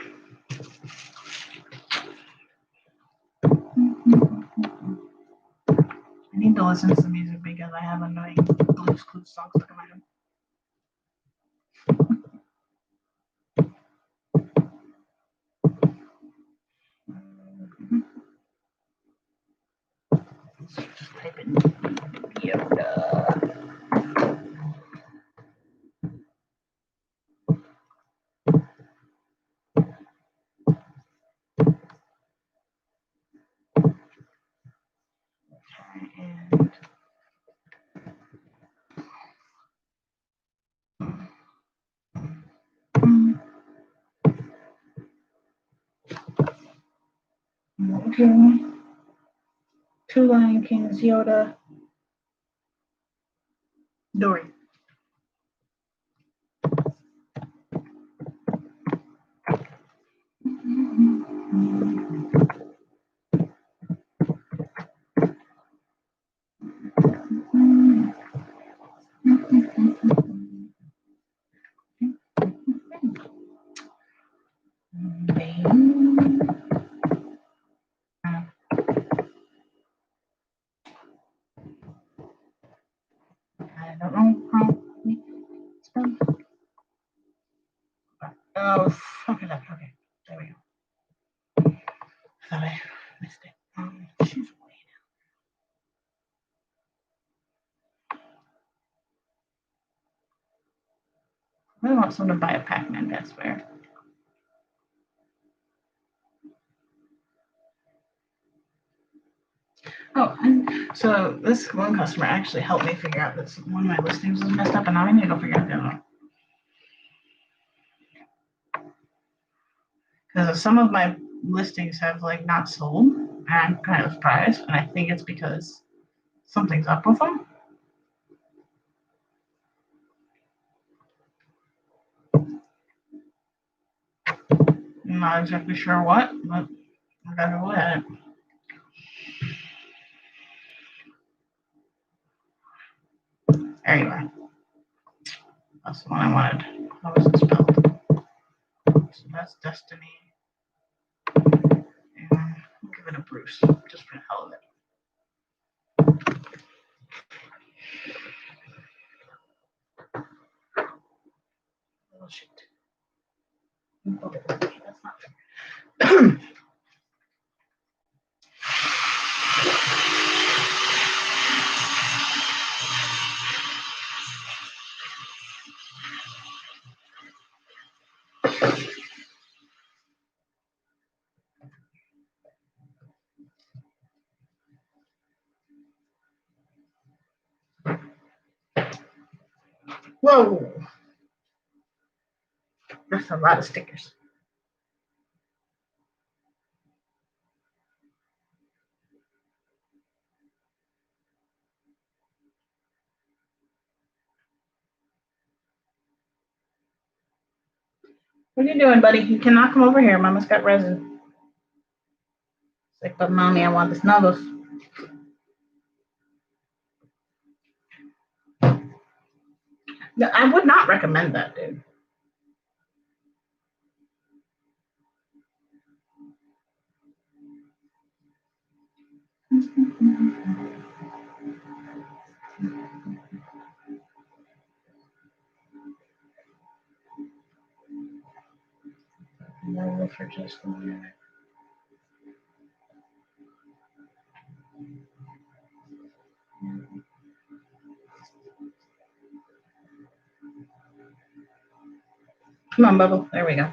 I need to listen to some music because I have annoying Blue's Clues songs stuck in my head. So just type in Yoda. Okay. Two Lion Kings, Yoda, Dory. I don't know I really want someone to buy a Pac-Man, I swear. Oh, and so this one customer actually helped me figure out that one of my listings was messed up, and now I need to go figure out the other one. Because some of my listings have like not sold, and I'm kind of surprised, and I think it's because something's up with them. I'm not exactly sure what, but I gotta go at it. There you are. That's the one I wanted. How was it spelled? So that's Destiny. And I'll give it a Bruce, just for the hell of it. Oh, shit. Okay, that's not fair. Whoa. That's a lot of stickers. What are you doing, buddy? You cannot come over here. Mama's got resin. It's like, but mommy, I want the snuggles. No, I would not recommend that, dude. No, for just a minute. Come on, Bubble. There we go.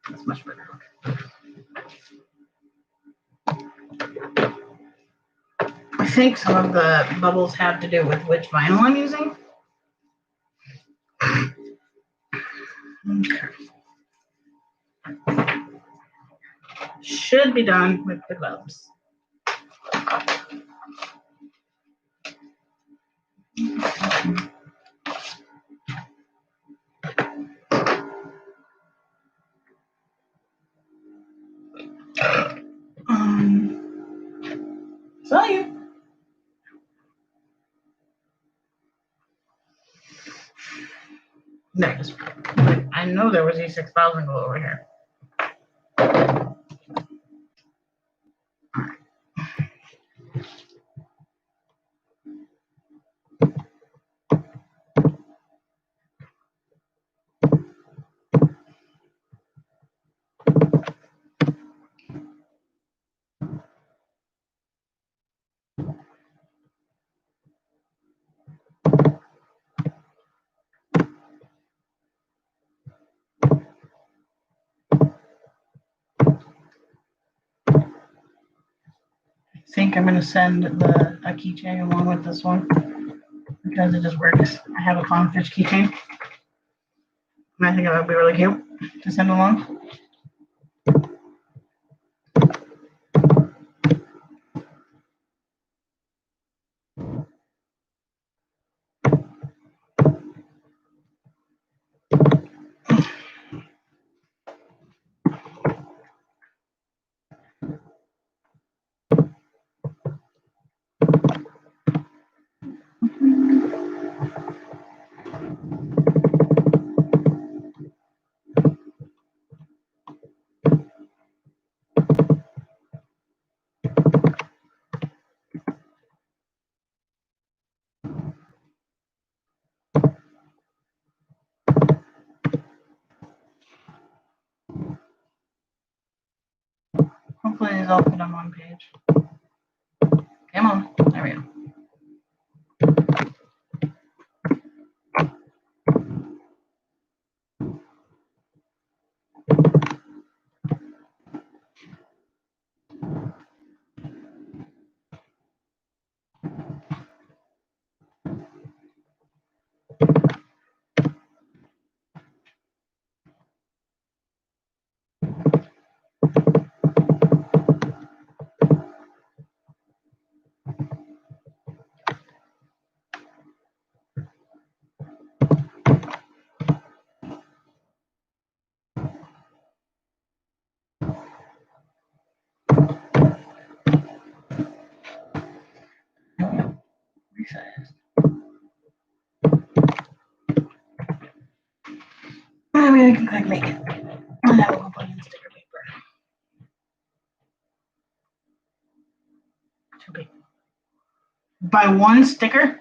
That's much better. I think some of the bubbles have to do with which vinyl I'm using. Okay. Should be done with the gloves. Saw you. There it is. I know there was E6000 glue over here. I think I'm going to send a keychain along with this one because it just works. I have a clownfish keychain, and I think it would be really cute to send along. Hopefully these all fit on one page. Come on. There we go. I can make it. I have a whole bunch of sticker paper. Too big. By one sticker?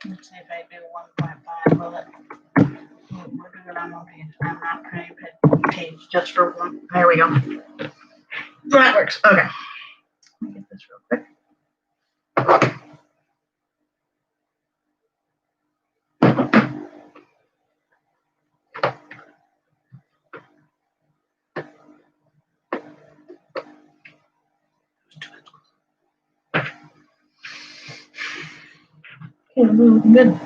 Let's see if I do 1.5. Will it? We're doing it on one page. I'm not trying to put page just for one. There we go. That works. Okay. Let me get this real quick. Okay, we're looking good.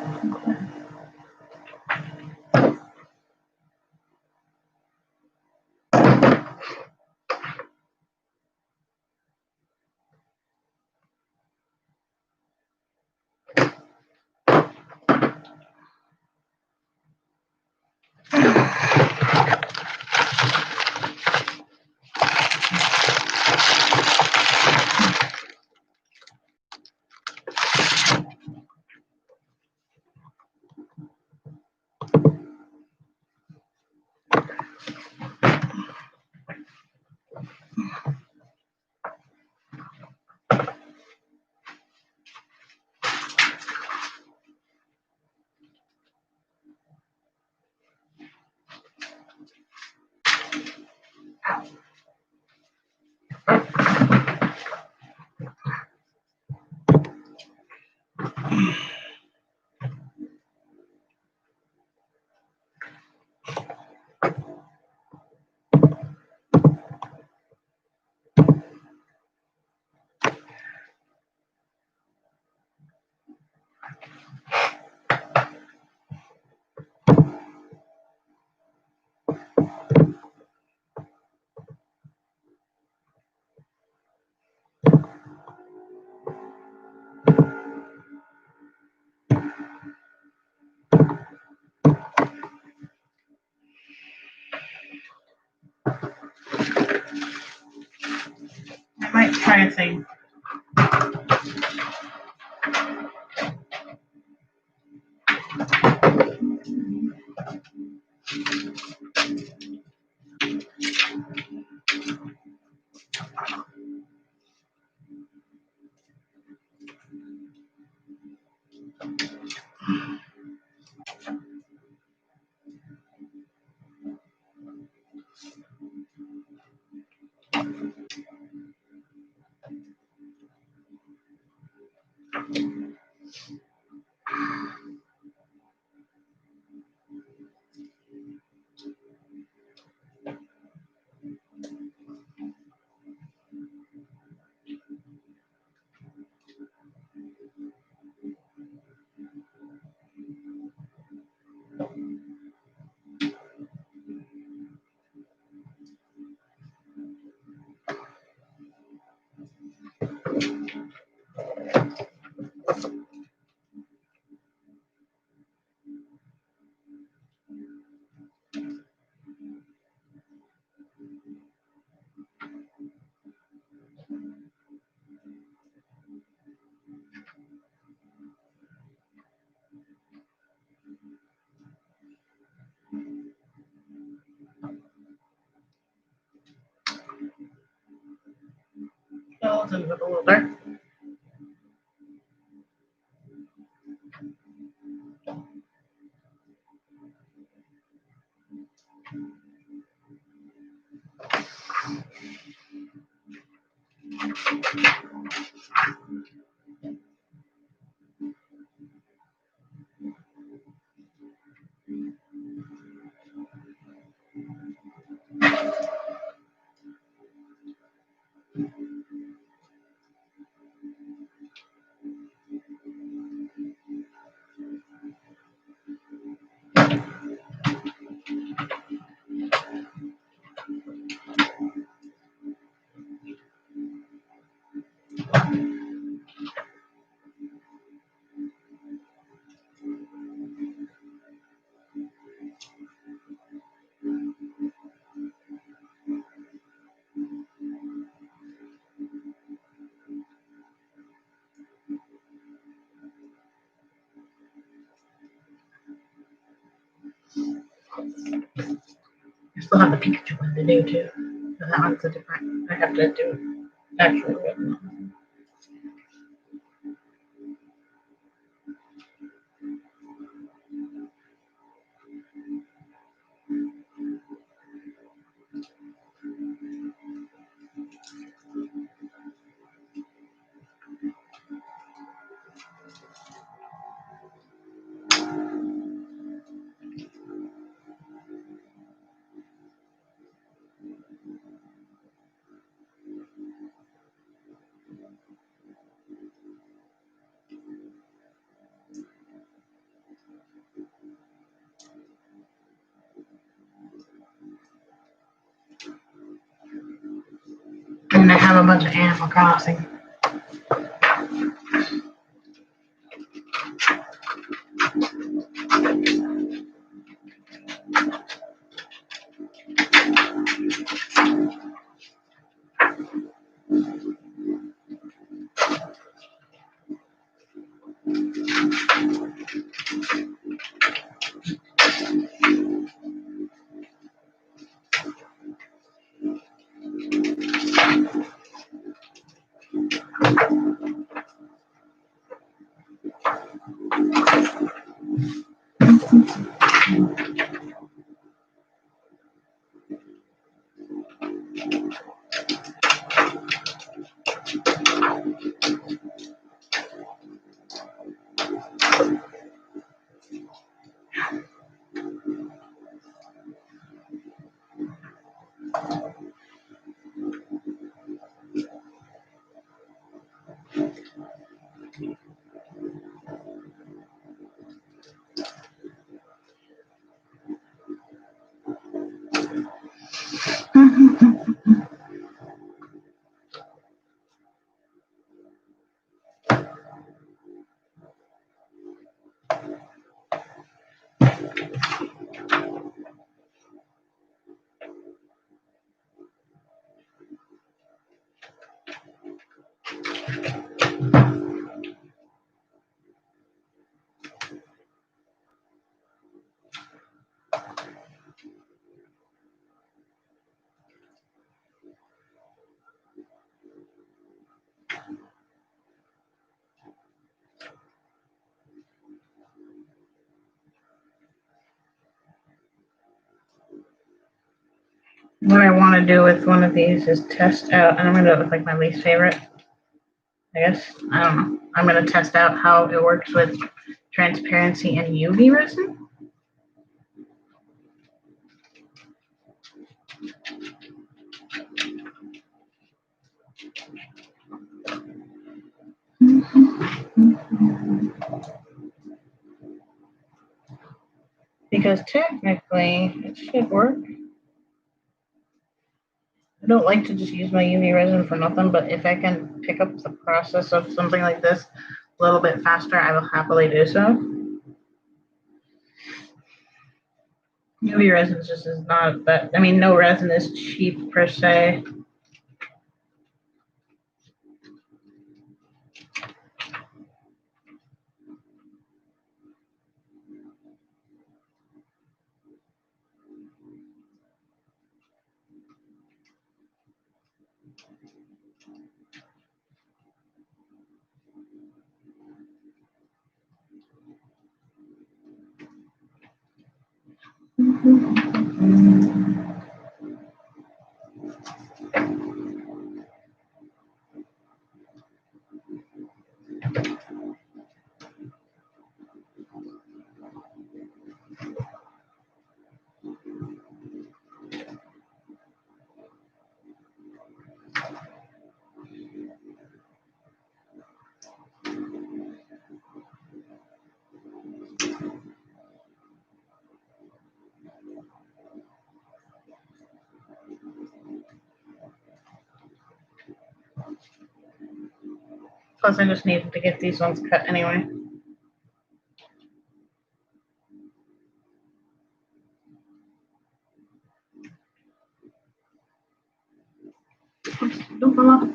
I might try a thing. Oh, it's a little dark. I still have the Pikachu one to do too. But that one's a different. I have to do actually written. And I have a bunch of Animal Crossing. What I want to do with one of these is test out, and I'm going to do it with like my least favorite, I guess. I don't know. I'm going to test out how it works with transparency and UV resin. Because technically it should work. I don't like to just use my UV resin for nothing, but if I can pick up the process of something like this a little bit faster, I will happily do so. UV resin just is not that, I mean, no resin is cheap per se. Plus, I just needed to get these ones cut anyway. Oops, don't fall off.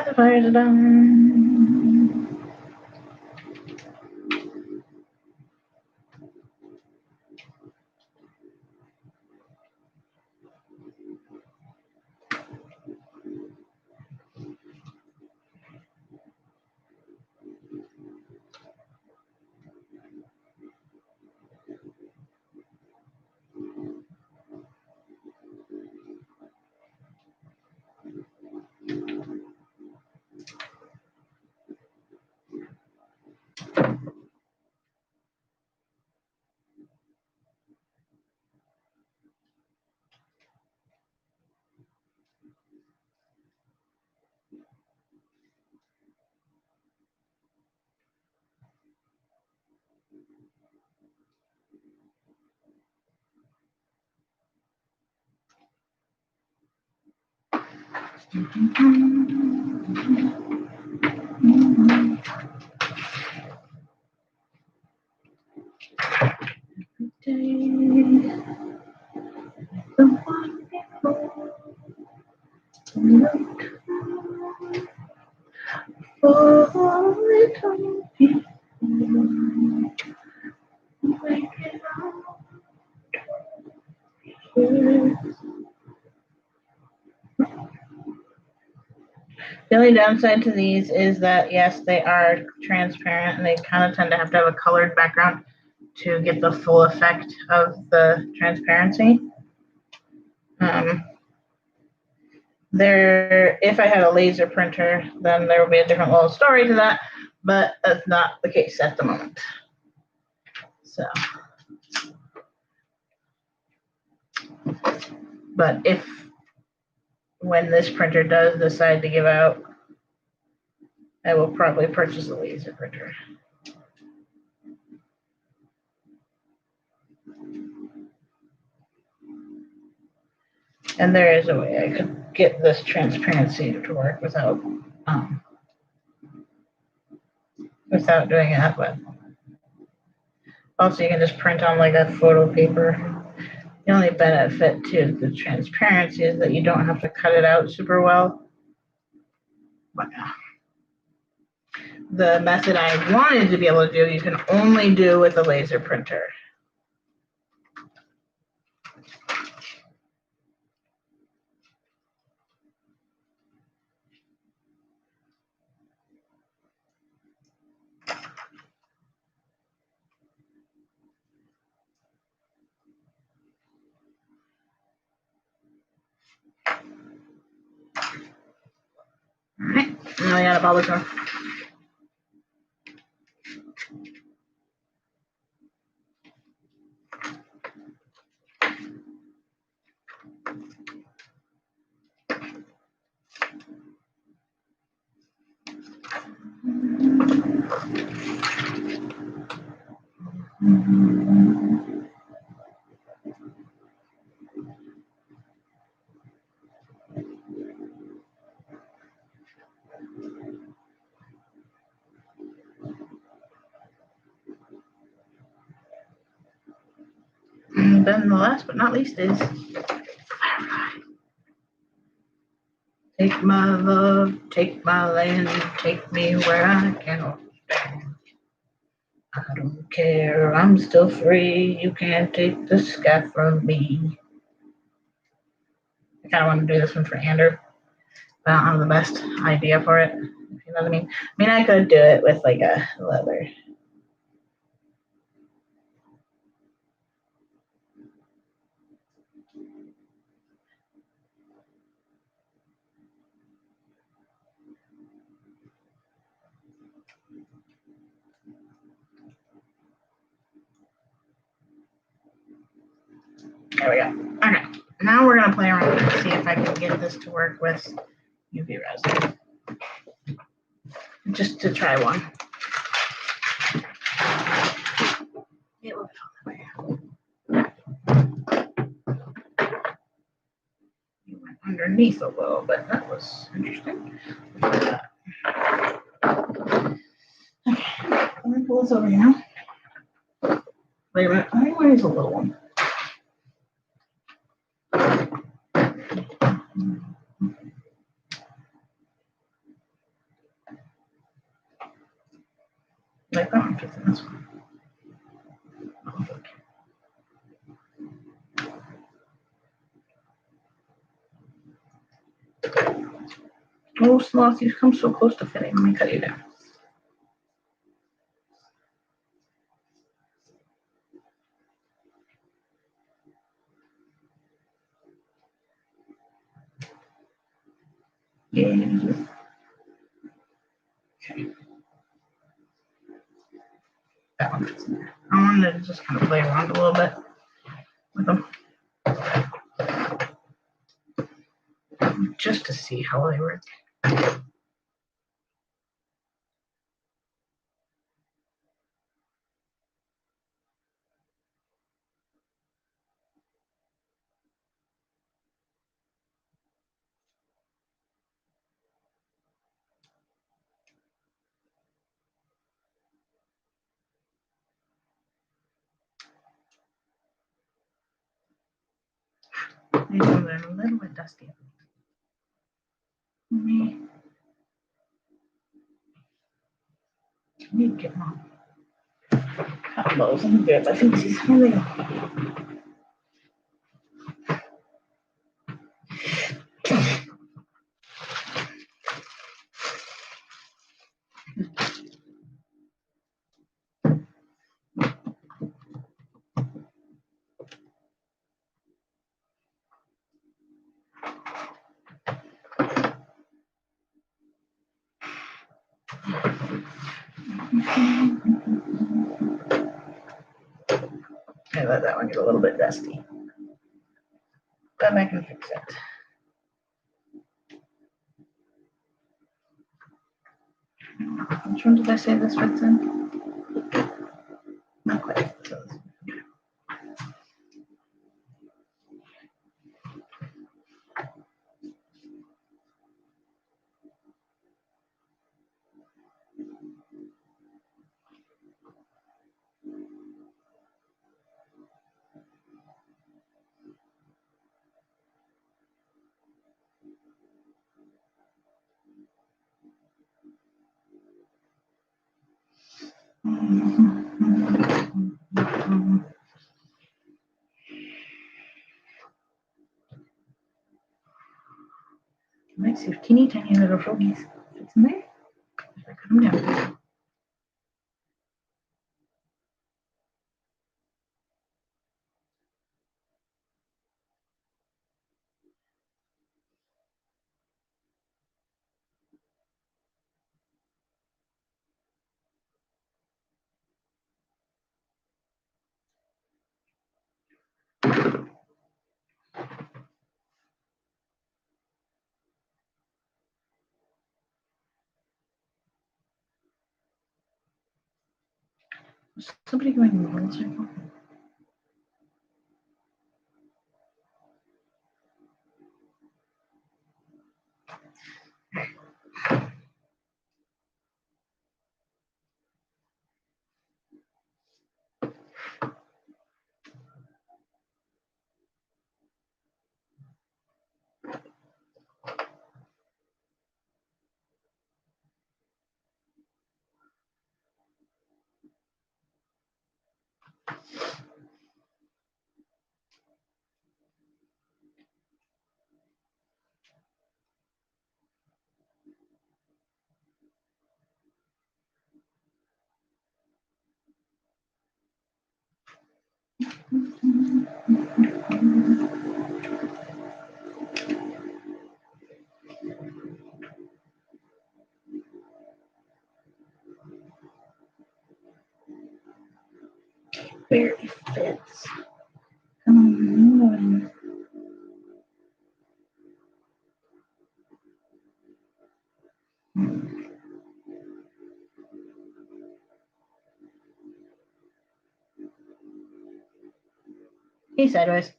Pacifiers are done. The only downside to these is that, yes, they are transparent and they kind of tend to have a colored background to get the full effect of the transparency. If I had a laser printer, then there would be a different little story to that, but that's not the case at the moment. So, but when this printer does decide to give out, I will probably purchase a laser printer. And there is a way I could get this transparency to work without doing that, but also you can just print on like a photo paper. The only benefit to the transparency is that you don't have to cut it out super well. But the method I wanted to be able to do, you can only do with a laser printer. All right, now I got a bubble jar. And then the last but not least is Firefly. Take my love, take my land, take me where I cannot stand. I don't care, I'm still free, you can't take the sky from me. I kind of want to do this one for Ander, but I don't have the best idea for it, if you know what I mean. I mean, I could do it with like a leather. There we go. Okay, now we're gonna play around and see if I can get this to work with UV resin. Just to try one. It will be you went underneath a little bit. That was interesting. Okay, I'm gonna pull this over here now. Wait a minute. I think mine is a little one. That's fine. Oh, sloth, you've come so close to fitting. Let me cut you down. Yeah. Okay. That one fits in there. I wanted to just kind of play around a little bit with them. Just to see how they work. These ones are a little bit dusty. Let me get them off. Cut those and good. I think these here they go. I let that one get a little bit dusty, but I can fix it. Which one did I say this fits in? Not quite. So might see if teeny tiny little froggies fits in there. If I cut them down. Is somebody going in the world circle? Barely fits. Come on. Hey, sideways.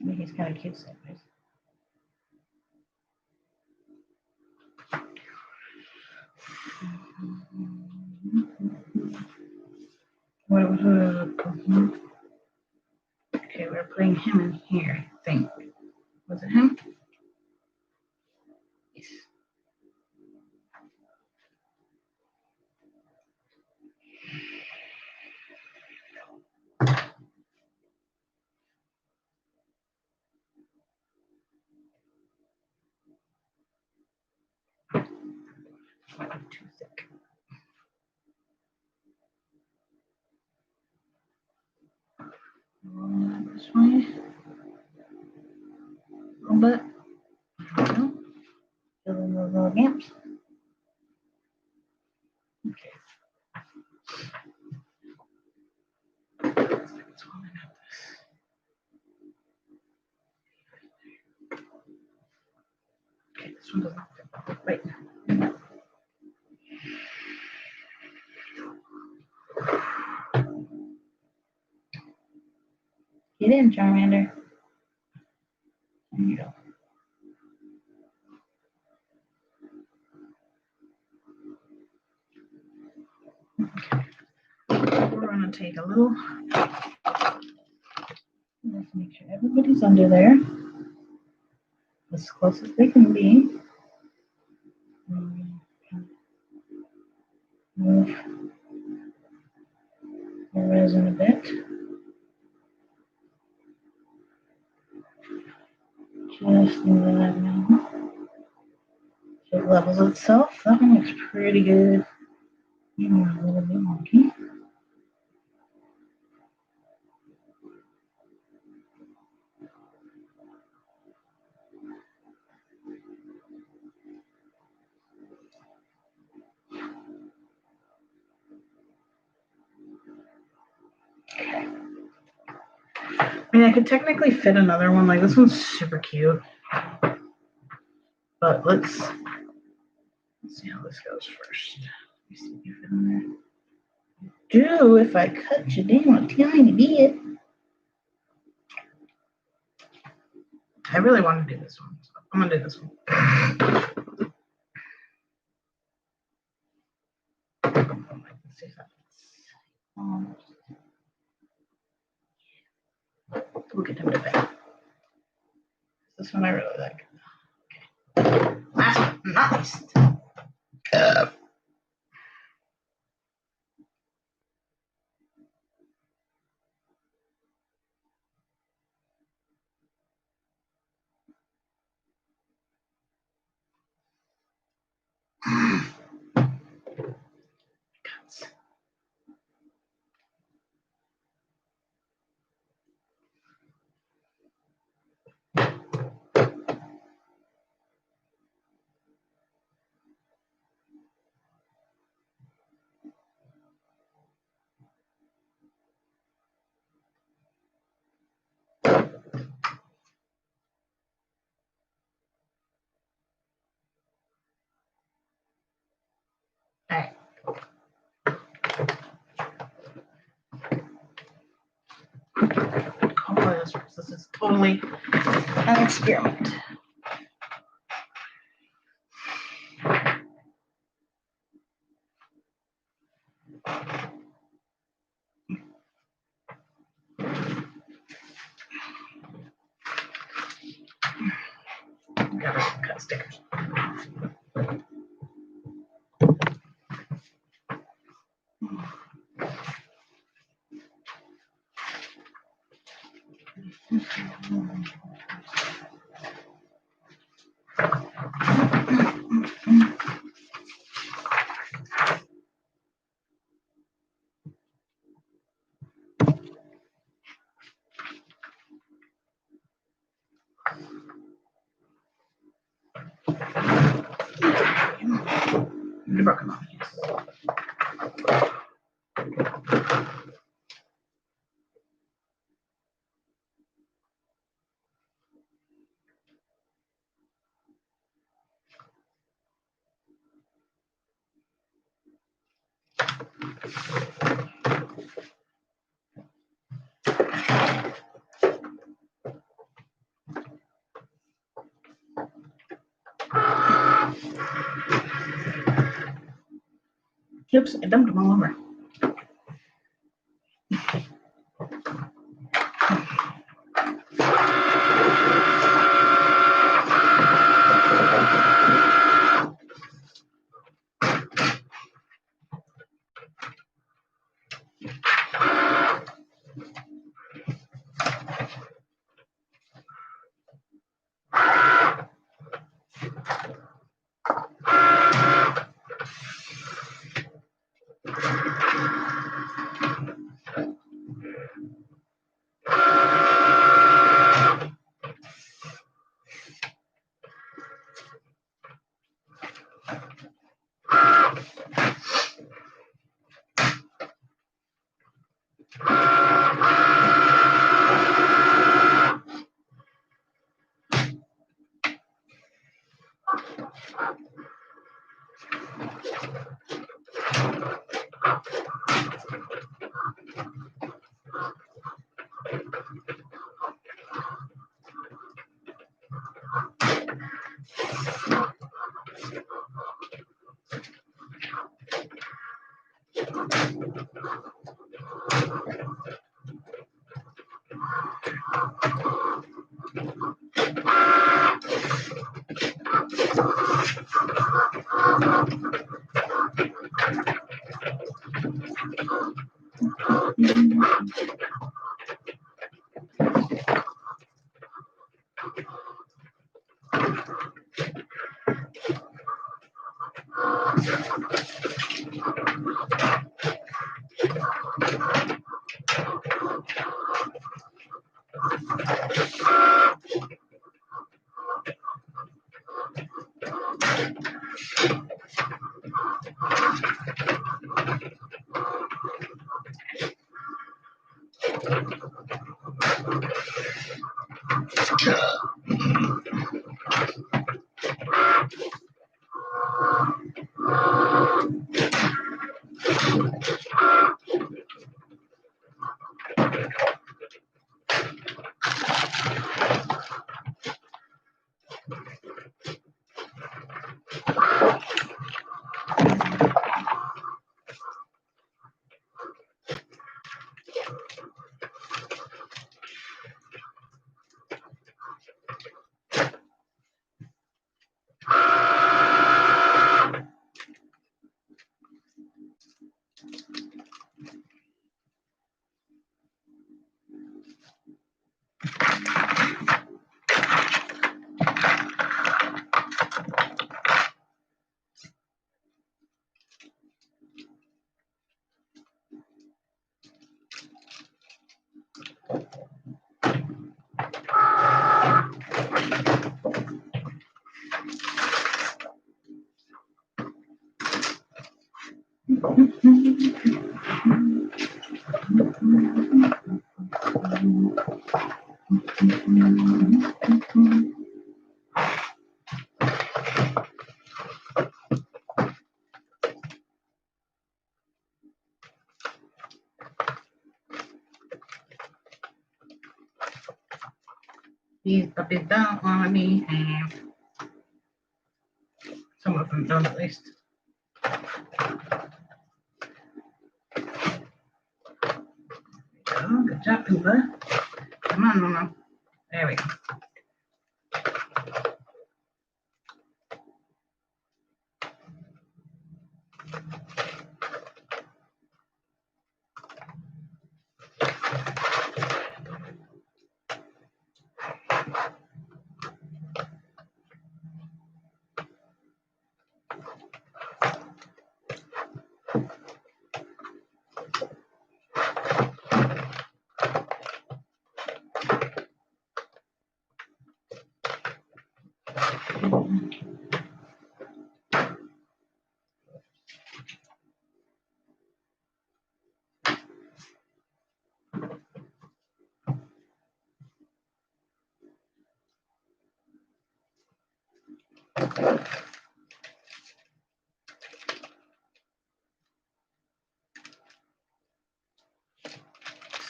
I mean, he's kind of cute sideways. What was it? Okay, we're putting him in here, I think. Was it him? Yes. might be too thick. This way. A little bit. Fill in those little gaps. Okay. Okay, this one doesn't fit. Right. Get in, Charmander. There you go. Okay. We're going to take a little. Let's make sure everybody's under there. As close as they can be. Move the resin a bit. Just move that now. So it levels itself. That one looks pretty good. Maybe a little bit wonky. I mean, I could technically fit another one. Like, this one's super cute. But let's see how this goes first. Let me see if you fit in there. Do if I cut you down a tiny bit. I really want to do this one, so I'm gonna do this one. Let's see if that fits. We'll get him to bed. This one I really like. Okay. Last one, not least. Alright. This is totally an experiment. Gotta cut stickers. The broken off. Oops, I dumped them all over. These puppies don't want to be have. Some of them don't, at least. Oh, good job, Uber. Come on, Mama. There we go.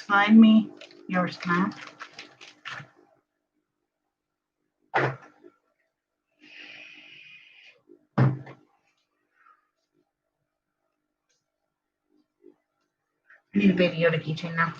Slide me your snap. I need a Baby Yoda keychain now.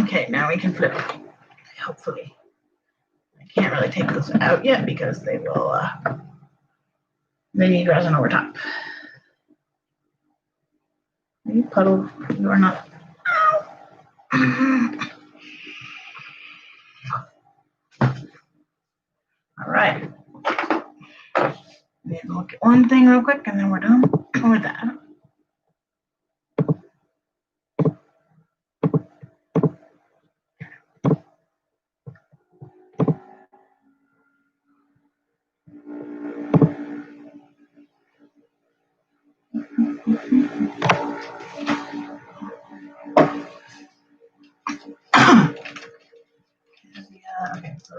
Okay, now we can flip. Hopefully. I can't really take those out yet because they will They need resin over top. You puddle, you are not. All right. Need to look at one thing real quick and then we're done with that. Yeah, okay, so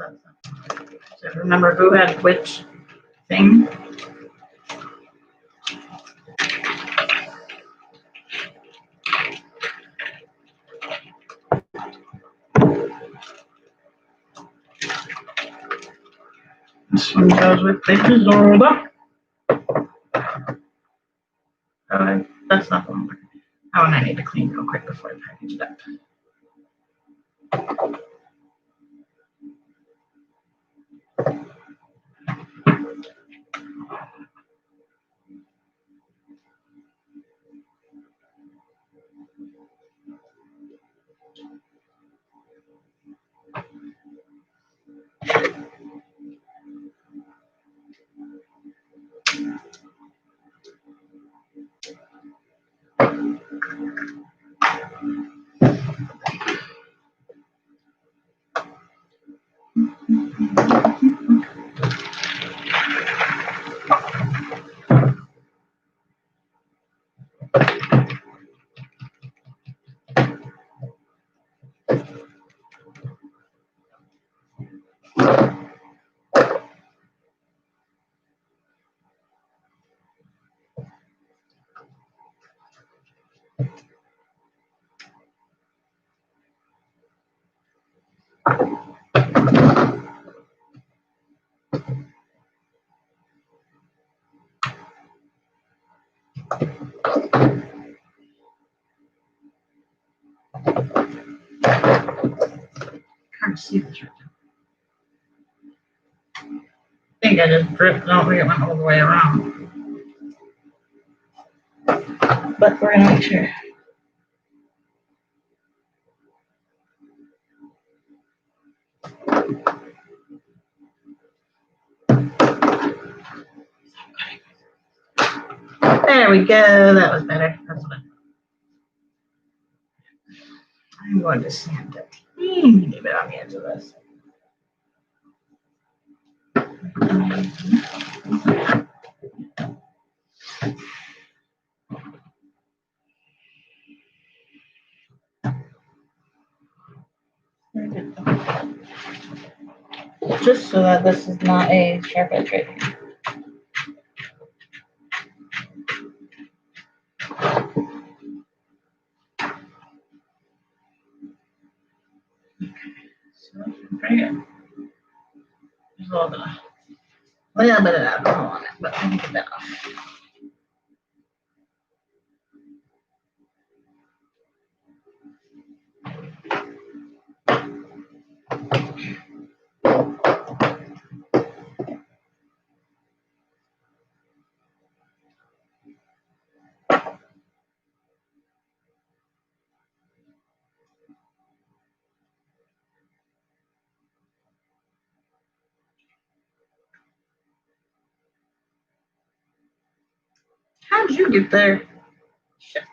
that's remember who had which thing? This one goes with the Zorba. That's not the one. That one I need to clean real quick before I package it up. Can't see this right now. I think I just dripped. I don't think it went all the way around. But we're gonna make sure. There we go. That was better. That's what I'm going to sand a teeny bit on the edge of this. Just so that this is not a sharp edge right here. So pretty good. There's a little bit of alcohol on it, but I can get that off. How did you get there? Shit.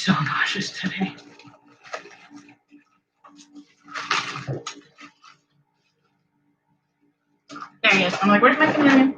so nauseous today. There he is. I'm like, where's my chameleon?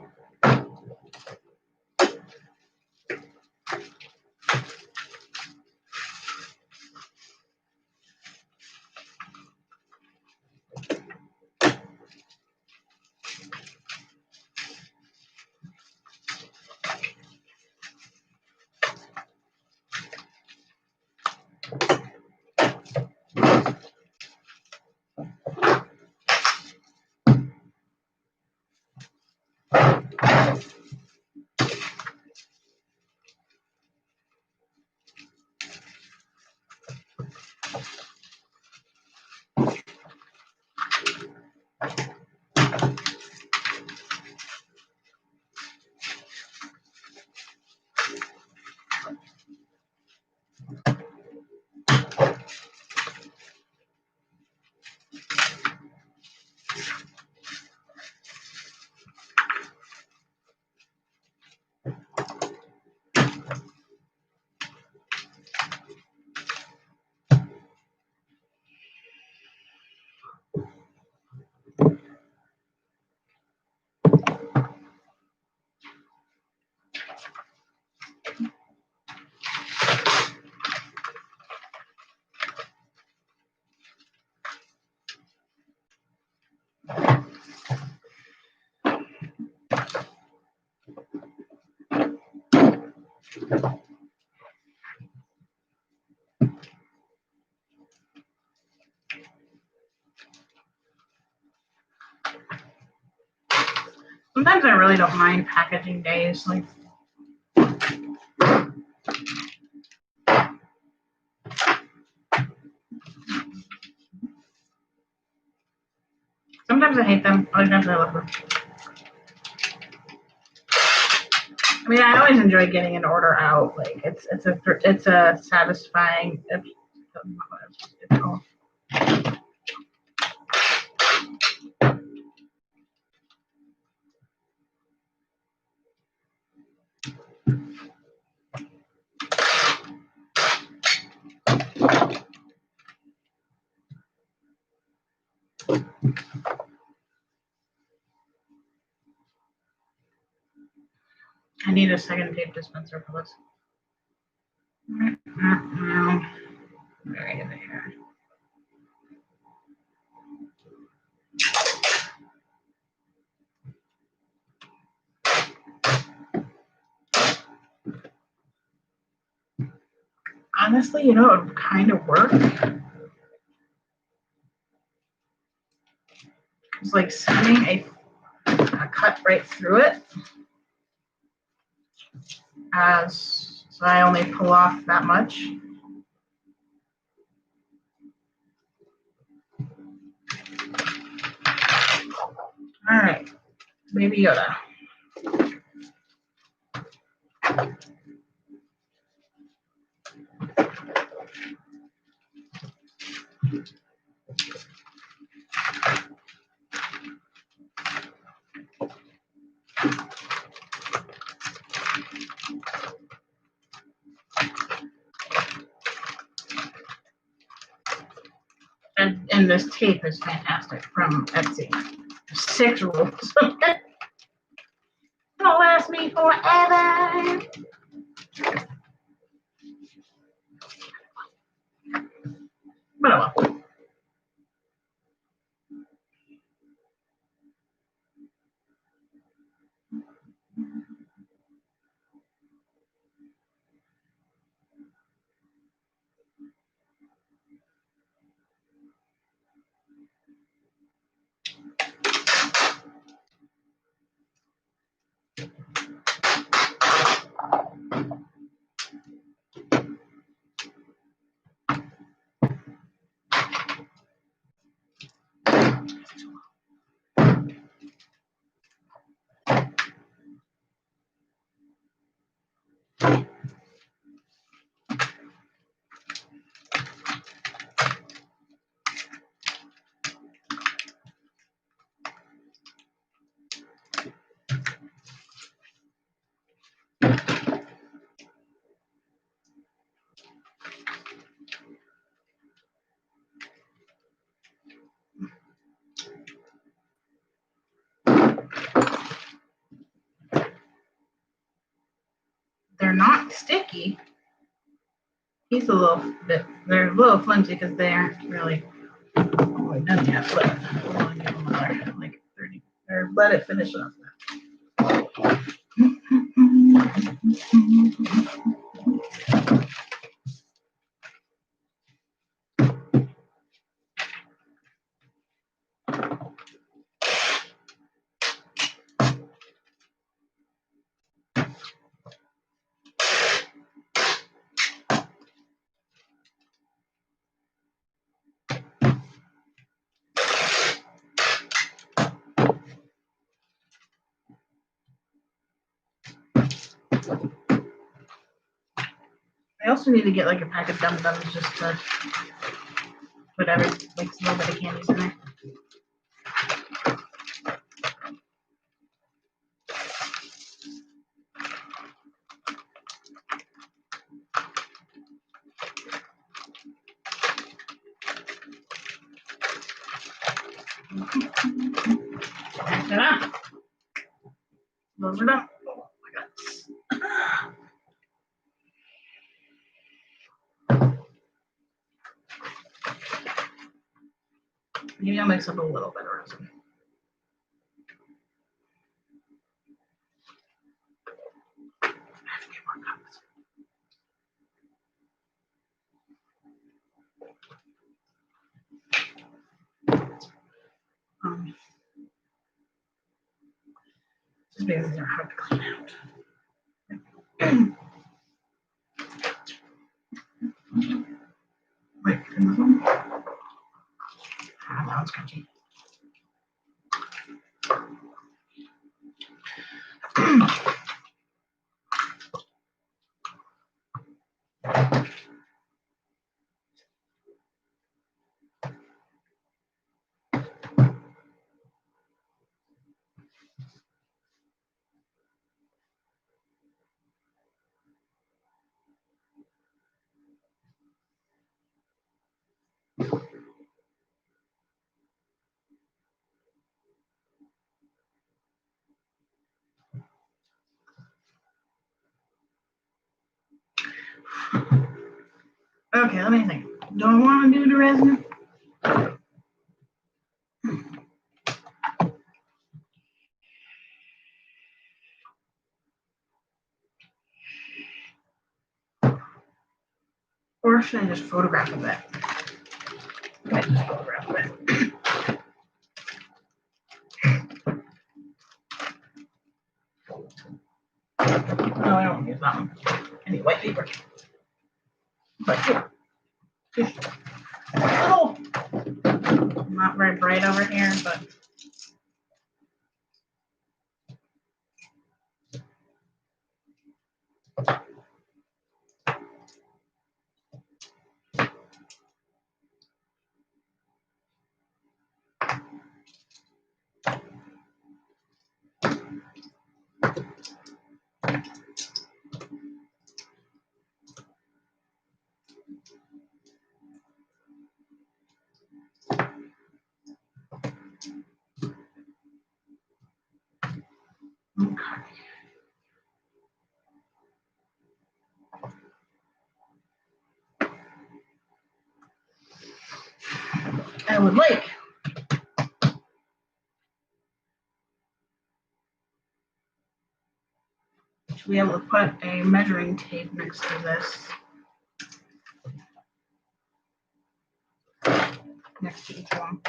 Sometimes I really don't mind packaging days. Like, sometimes I hate them. Other times I love them. I mean, I always enjoy getting an order out. Like, it's a satisfying. It's called. I need a second tape dispenser for this. Where is it here? Honestly, you know, it would kind of work. It's like sending a cut right through it. So I only pull off that much. All right, Baby Yoda. And this tape is fantastic from Etsy. 6 rolls. It'll last me forever. But oh well. sticky. He's a little bit, they're a little flimsy because they aren't really quite done yet, but I want to give them another like 30, or let it finish up. I also need to get like a pack of Dum Dums just to put like a little bit of candies in there. Ta-da! Those are done. Oh my god. Maybe I'll mix up a little bit of resin. I have to get more cups. Just because they're hard to clean out. Wait, and this one? Ah, that one's crunchy. Okay, let me think. Do I want to do the resin? Or should I just photograph of it? I might just photograph of it. No, I don't use that one. I need white paper. But here. Oh! Not very bright over here, but okay. I would like to be able to put a measuring tape next to this. Next to each one.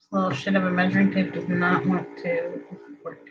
This little shit of a measuring tape does not want to work.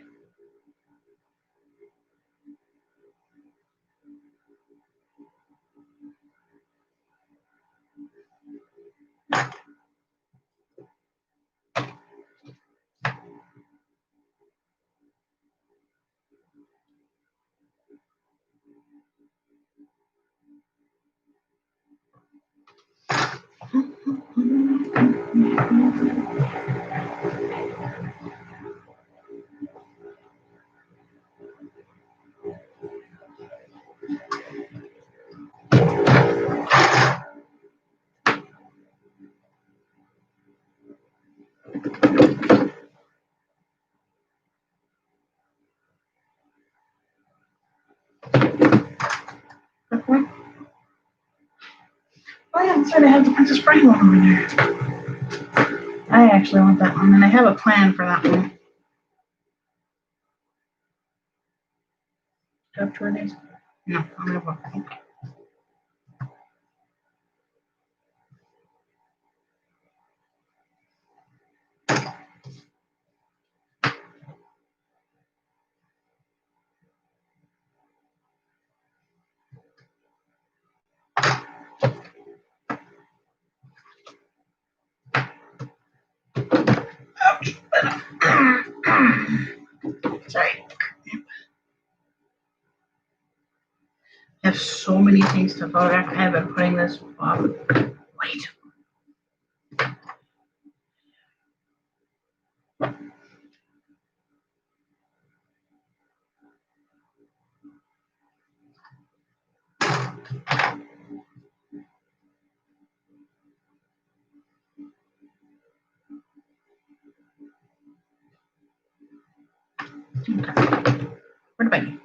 Oh yeah, that's right. I have the Princess Bride one over there. I actually want that one, and I have a plan for that one. Do I have 2 of these? No, I have one. Sorry. I have so many things to photograph. I have been putting this off. Wait. Okay. Where the bag?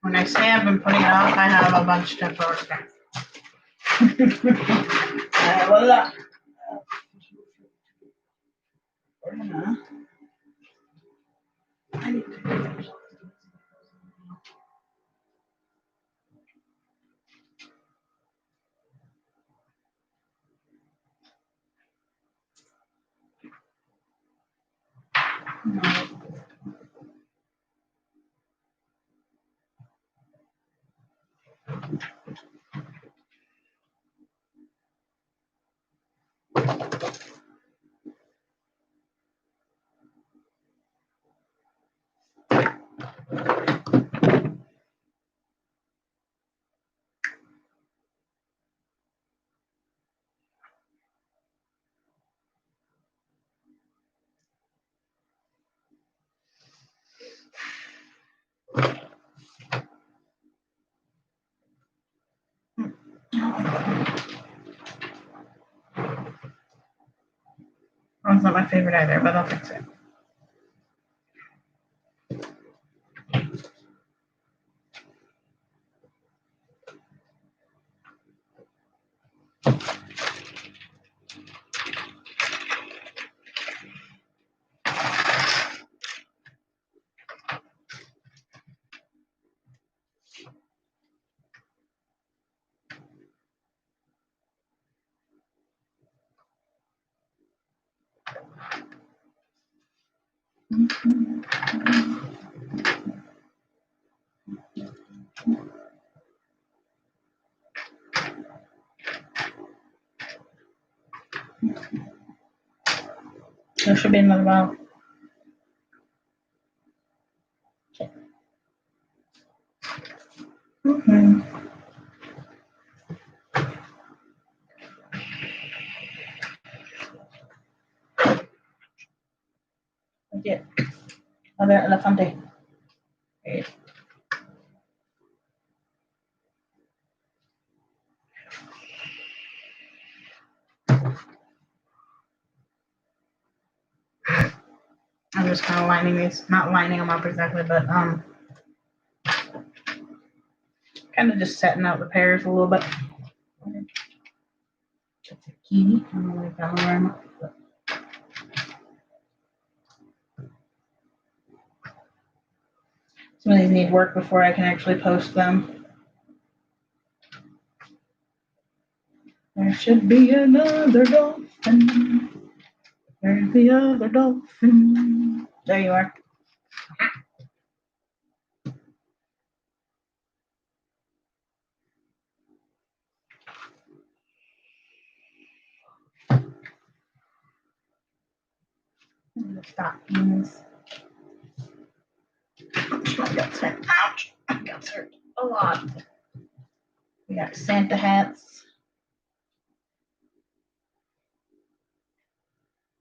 When I say I've been putting it off, I have a bunch to photograph. I have a lot. I need to. One's not my favorite either, but I'll fix it. There should be another bottle. Mm-hmm. Oye, a ver, elefante. I'm just kind of lining these, not lining them up exactly, but kind of just setting out the pears a little bit. That's a kiwi. I don't know if that one very much, but some of these need work before I can actually post them. There should be another dolphin. There's the other dolphin. There you are. I'm gonna stop doing this. My guts hurt. Ouch! My guts hurt a lot. We got Santa hats.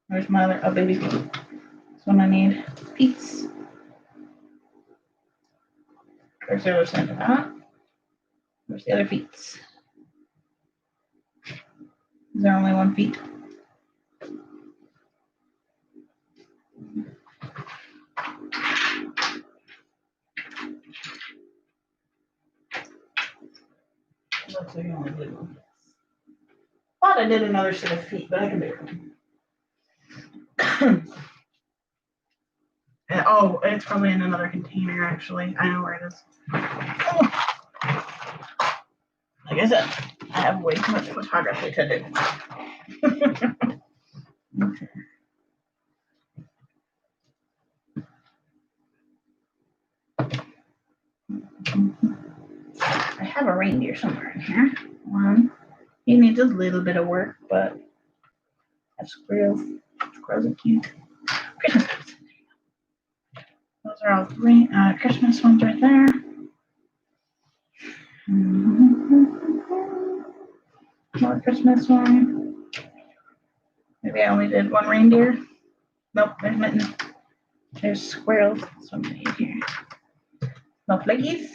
Where's my other? Oh, baby feet. This one I need. Feet. There's the other Santa hat. Where's the other feet? Is there only one feet? Looks like I only did one. Thought I did another set of feet, but I can do it. Oh, it's probably in another container, actually. I know where it is. Oh. Like I said, I have way too much photography to do. I have a reindeer somewhere in here. One. He needs a little bit of work, but that's squirrels. Squirrels are cute. Christmas cards. Those are all Christmas ones right there. More Christmas one. Maybe I only did one reindeer. Nope, there's nothing. There's squirrels. Something in here. Snowflakies.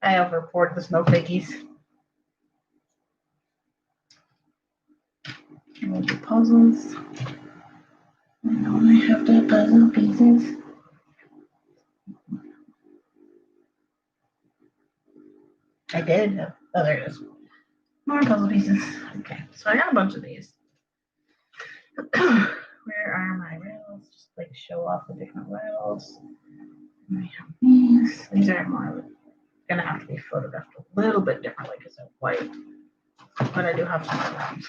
I have reported the snowflakies. And the puzzles. I only have the puzzle pieces. I did. Oh, there it is. More puzzle pieces. Okay, so I got a bunch of these. Where are my rails? Just like show off the different rails. And we have these. These are more gonna have to be photographed a little bit differently because they're white. But I do have some other ones.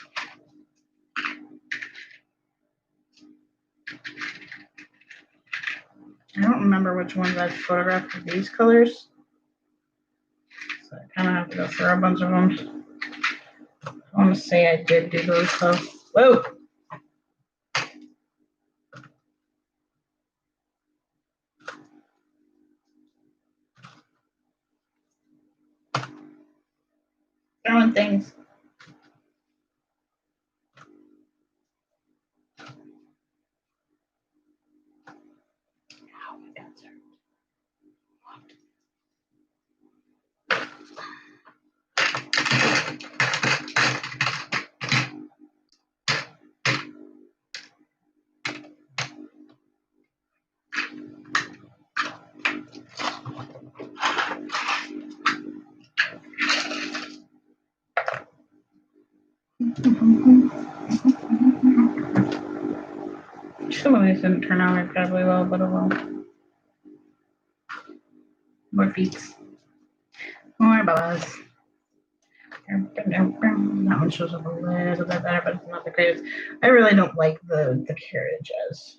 I don't remember which ones I photographed with these colors. So I kind of have to go through a bunch of them. I want to say I did do those though. Whoa! Throwing things. Ow, my guts hurt. Some of these didn't turn out incredibly well, but oh well. More feet. More bubbles. That one shows up a little bit better, but it's not the greatest. I really don't like the carriage as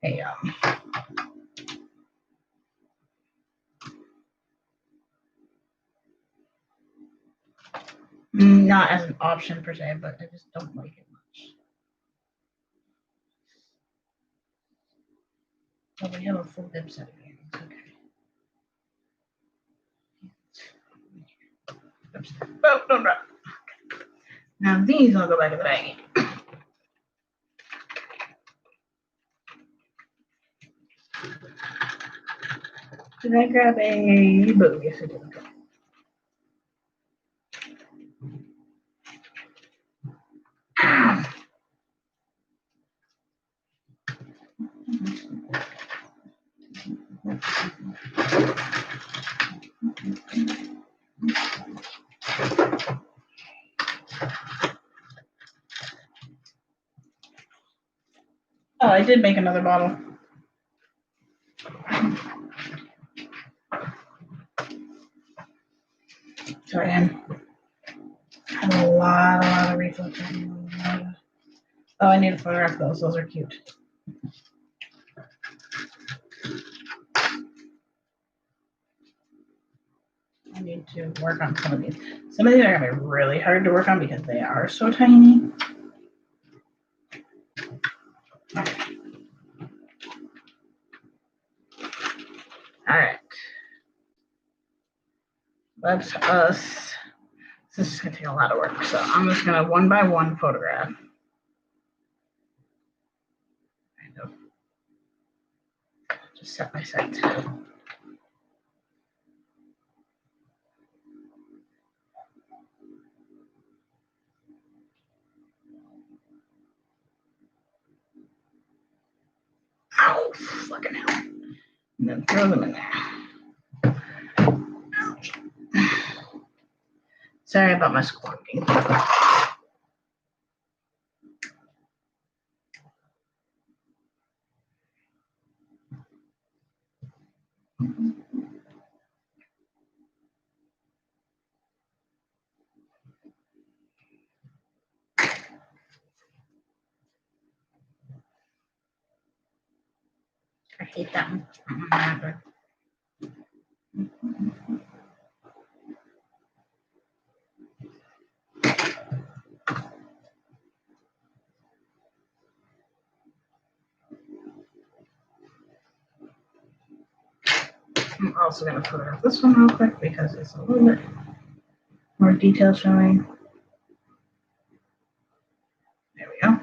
a not as an option per se, but I just don't like it much. Oh, we have a full dip set of earrings. Okay. Oops. Oh, don't drop. Okay. Now these I'll go back in the bag. Did I grab a bow? Yes, I did. Okay. Oh, I did make another bottle. Sorry, I had a lot of refills. Oh, I need to photograph those. Those are cute. I need to work on some of these. Some of these are gonna be really hard to work on because they are so tiny. All right. Let's us. This is gonna take a lot of work, so I'm just gonna one by one photograph. Kind of. Just set by set. Ow, fucking hell. And then throw them in there. Ouch. Sorry about my squawking. I hate that one. I'm also going to photograph this one real quick because it's a little bit more detail showing. There we go.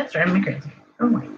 That's driving me crazy. Oh my.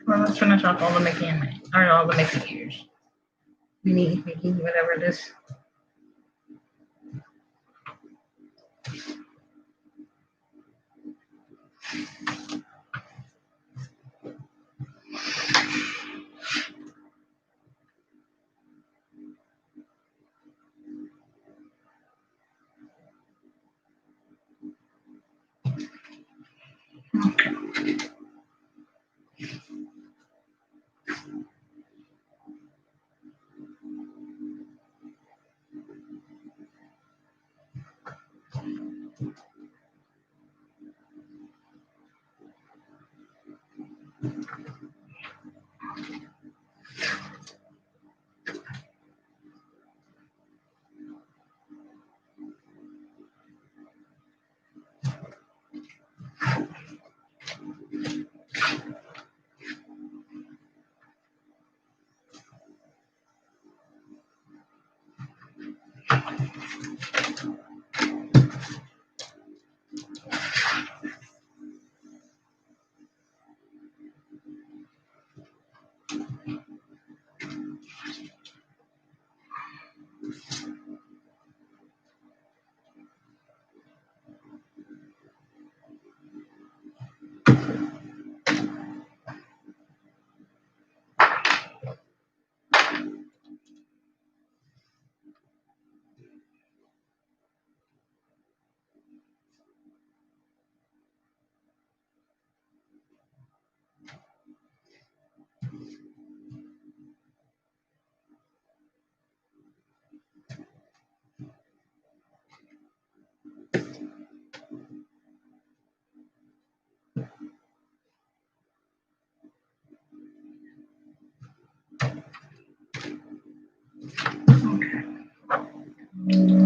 Well, let's finish off all the Mickey and Minnie, or all the Mickey ears. Minnie, Mickey, whatever it is. Okay.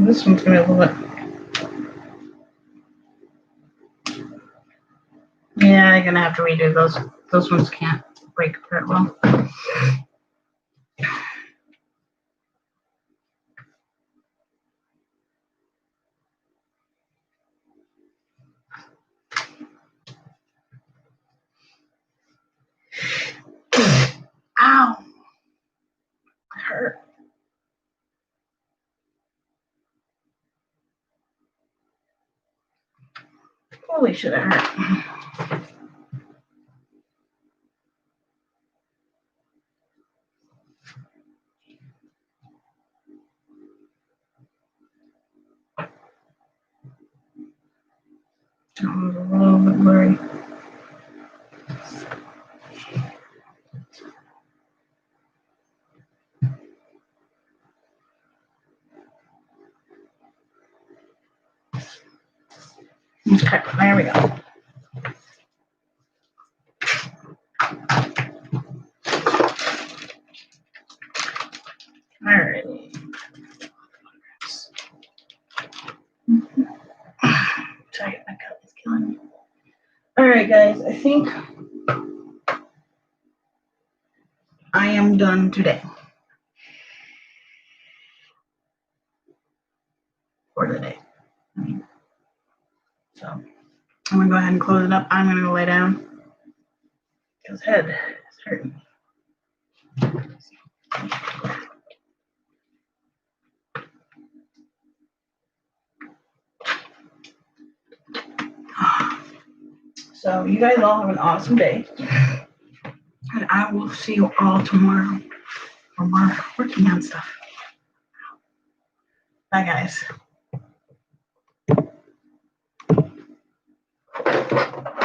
This one's gonna be a little bit. Yeah, I'm gonna have to redo those. Those ones can't break apart well. Ow! It hurt. Holy shit, it hurt. That one's a little bit blurry. Okay, there we go. Alrighty. Sorry, my cut is killing me. Alright, guys, I think I am done today. For the day. So, I'm gonna go ahead and close it up. I'm gonna go lay down. Because head is hurting. So you guys all have an awesome day. And I will see you all tomorrow for more working on stuff. Bye, guys.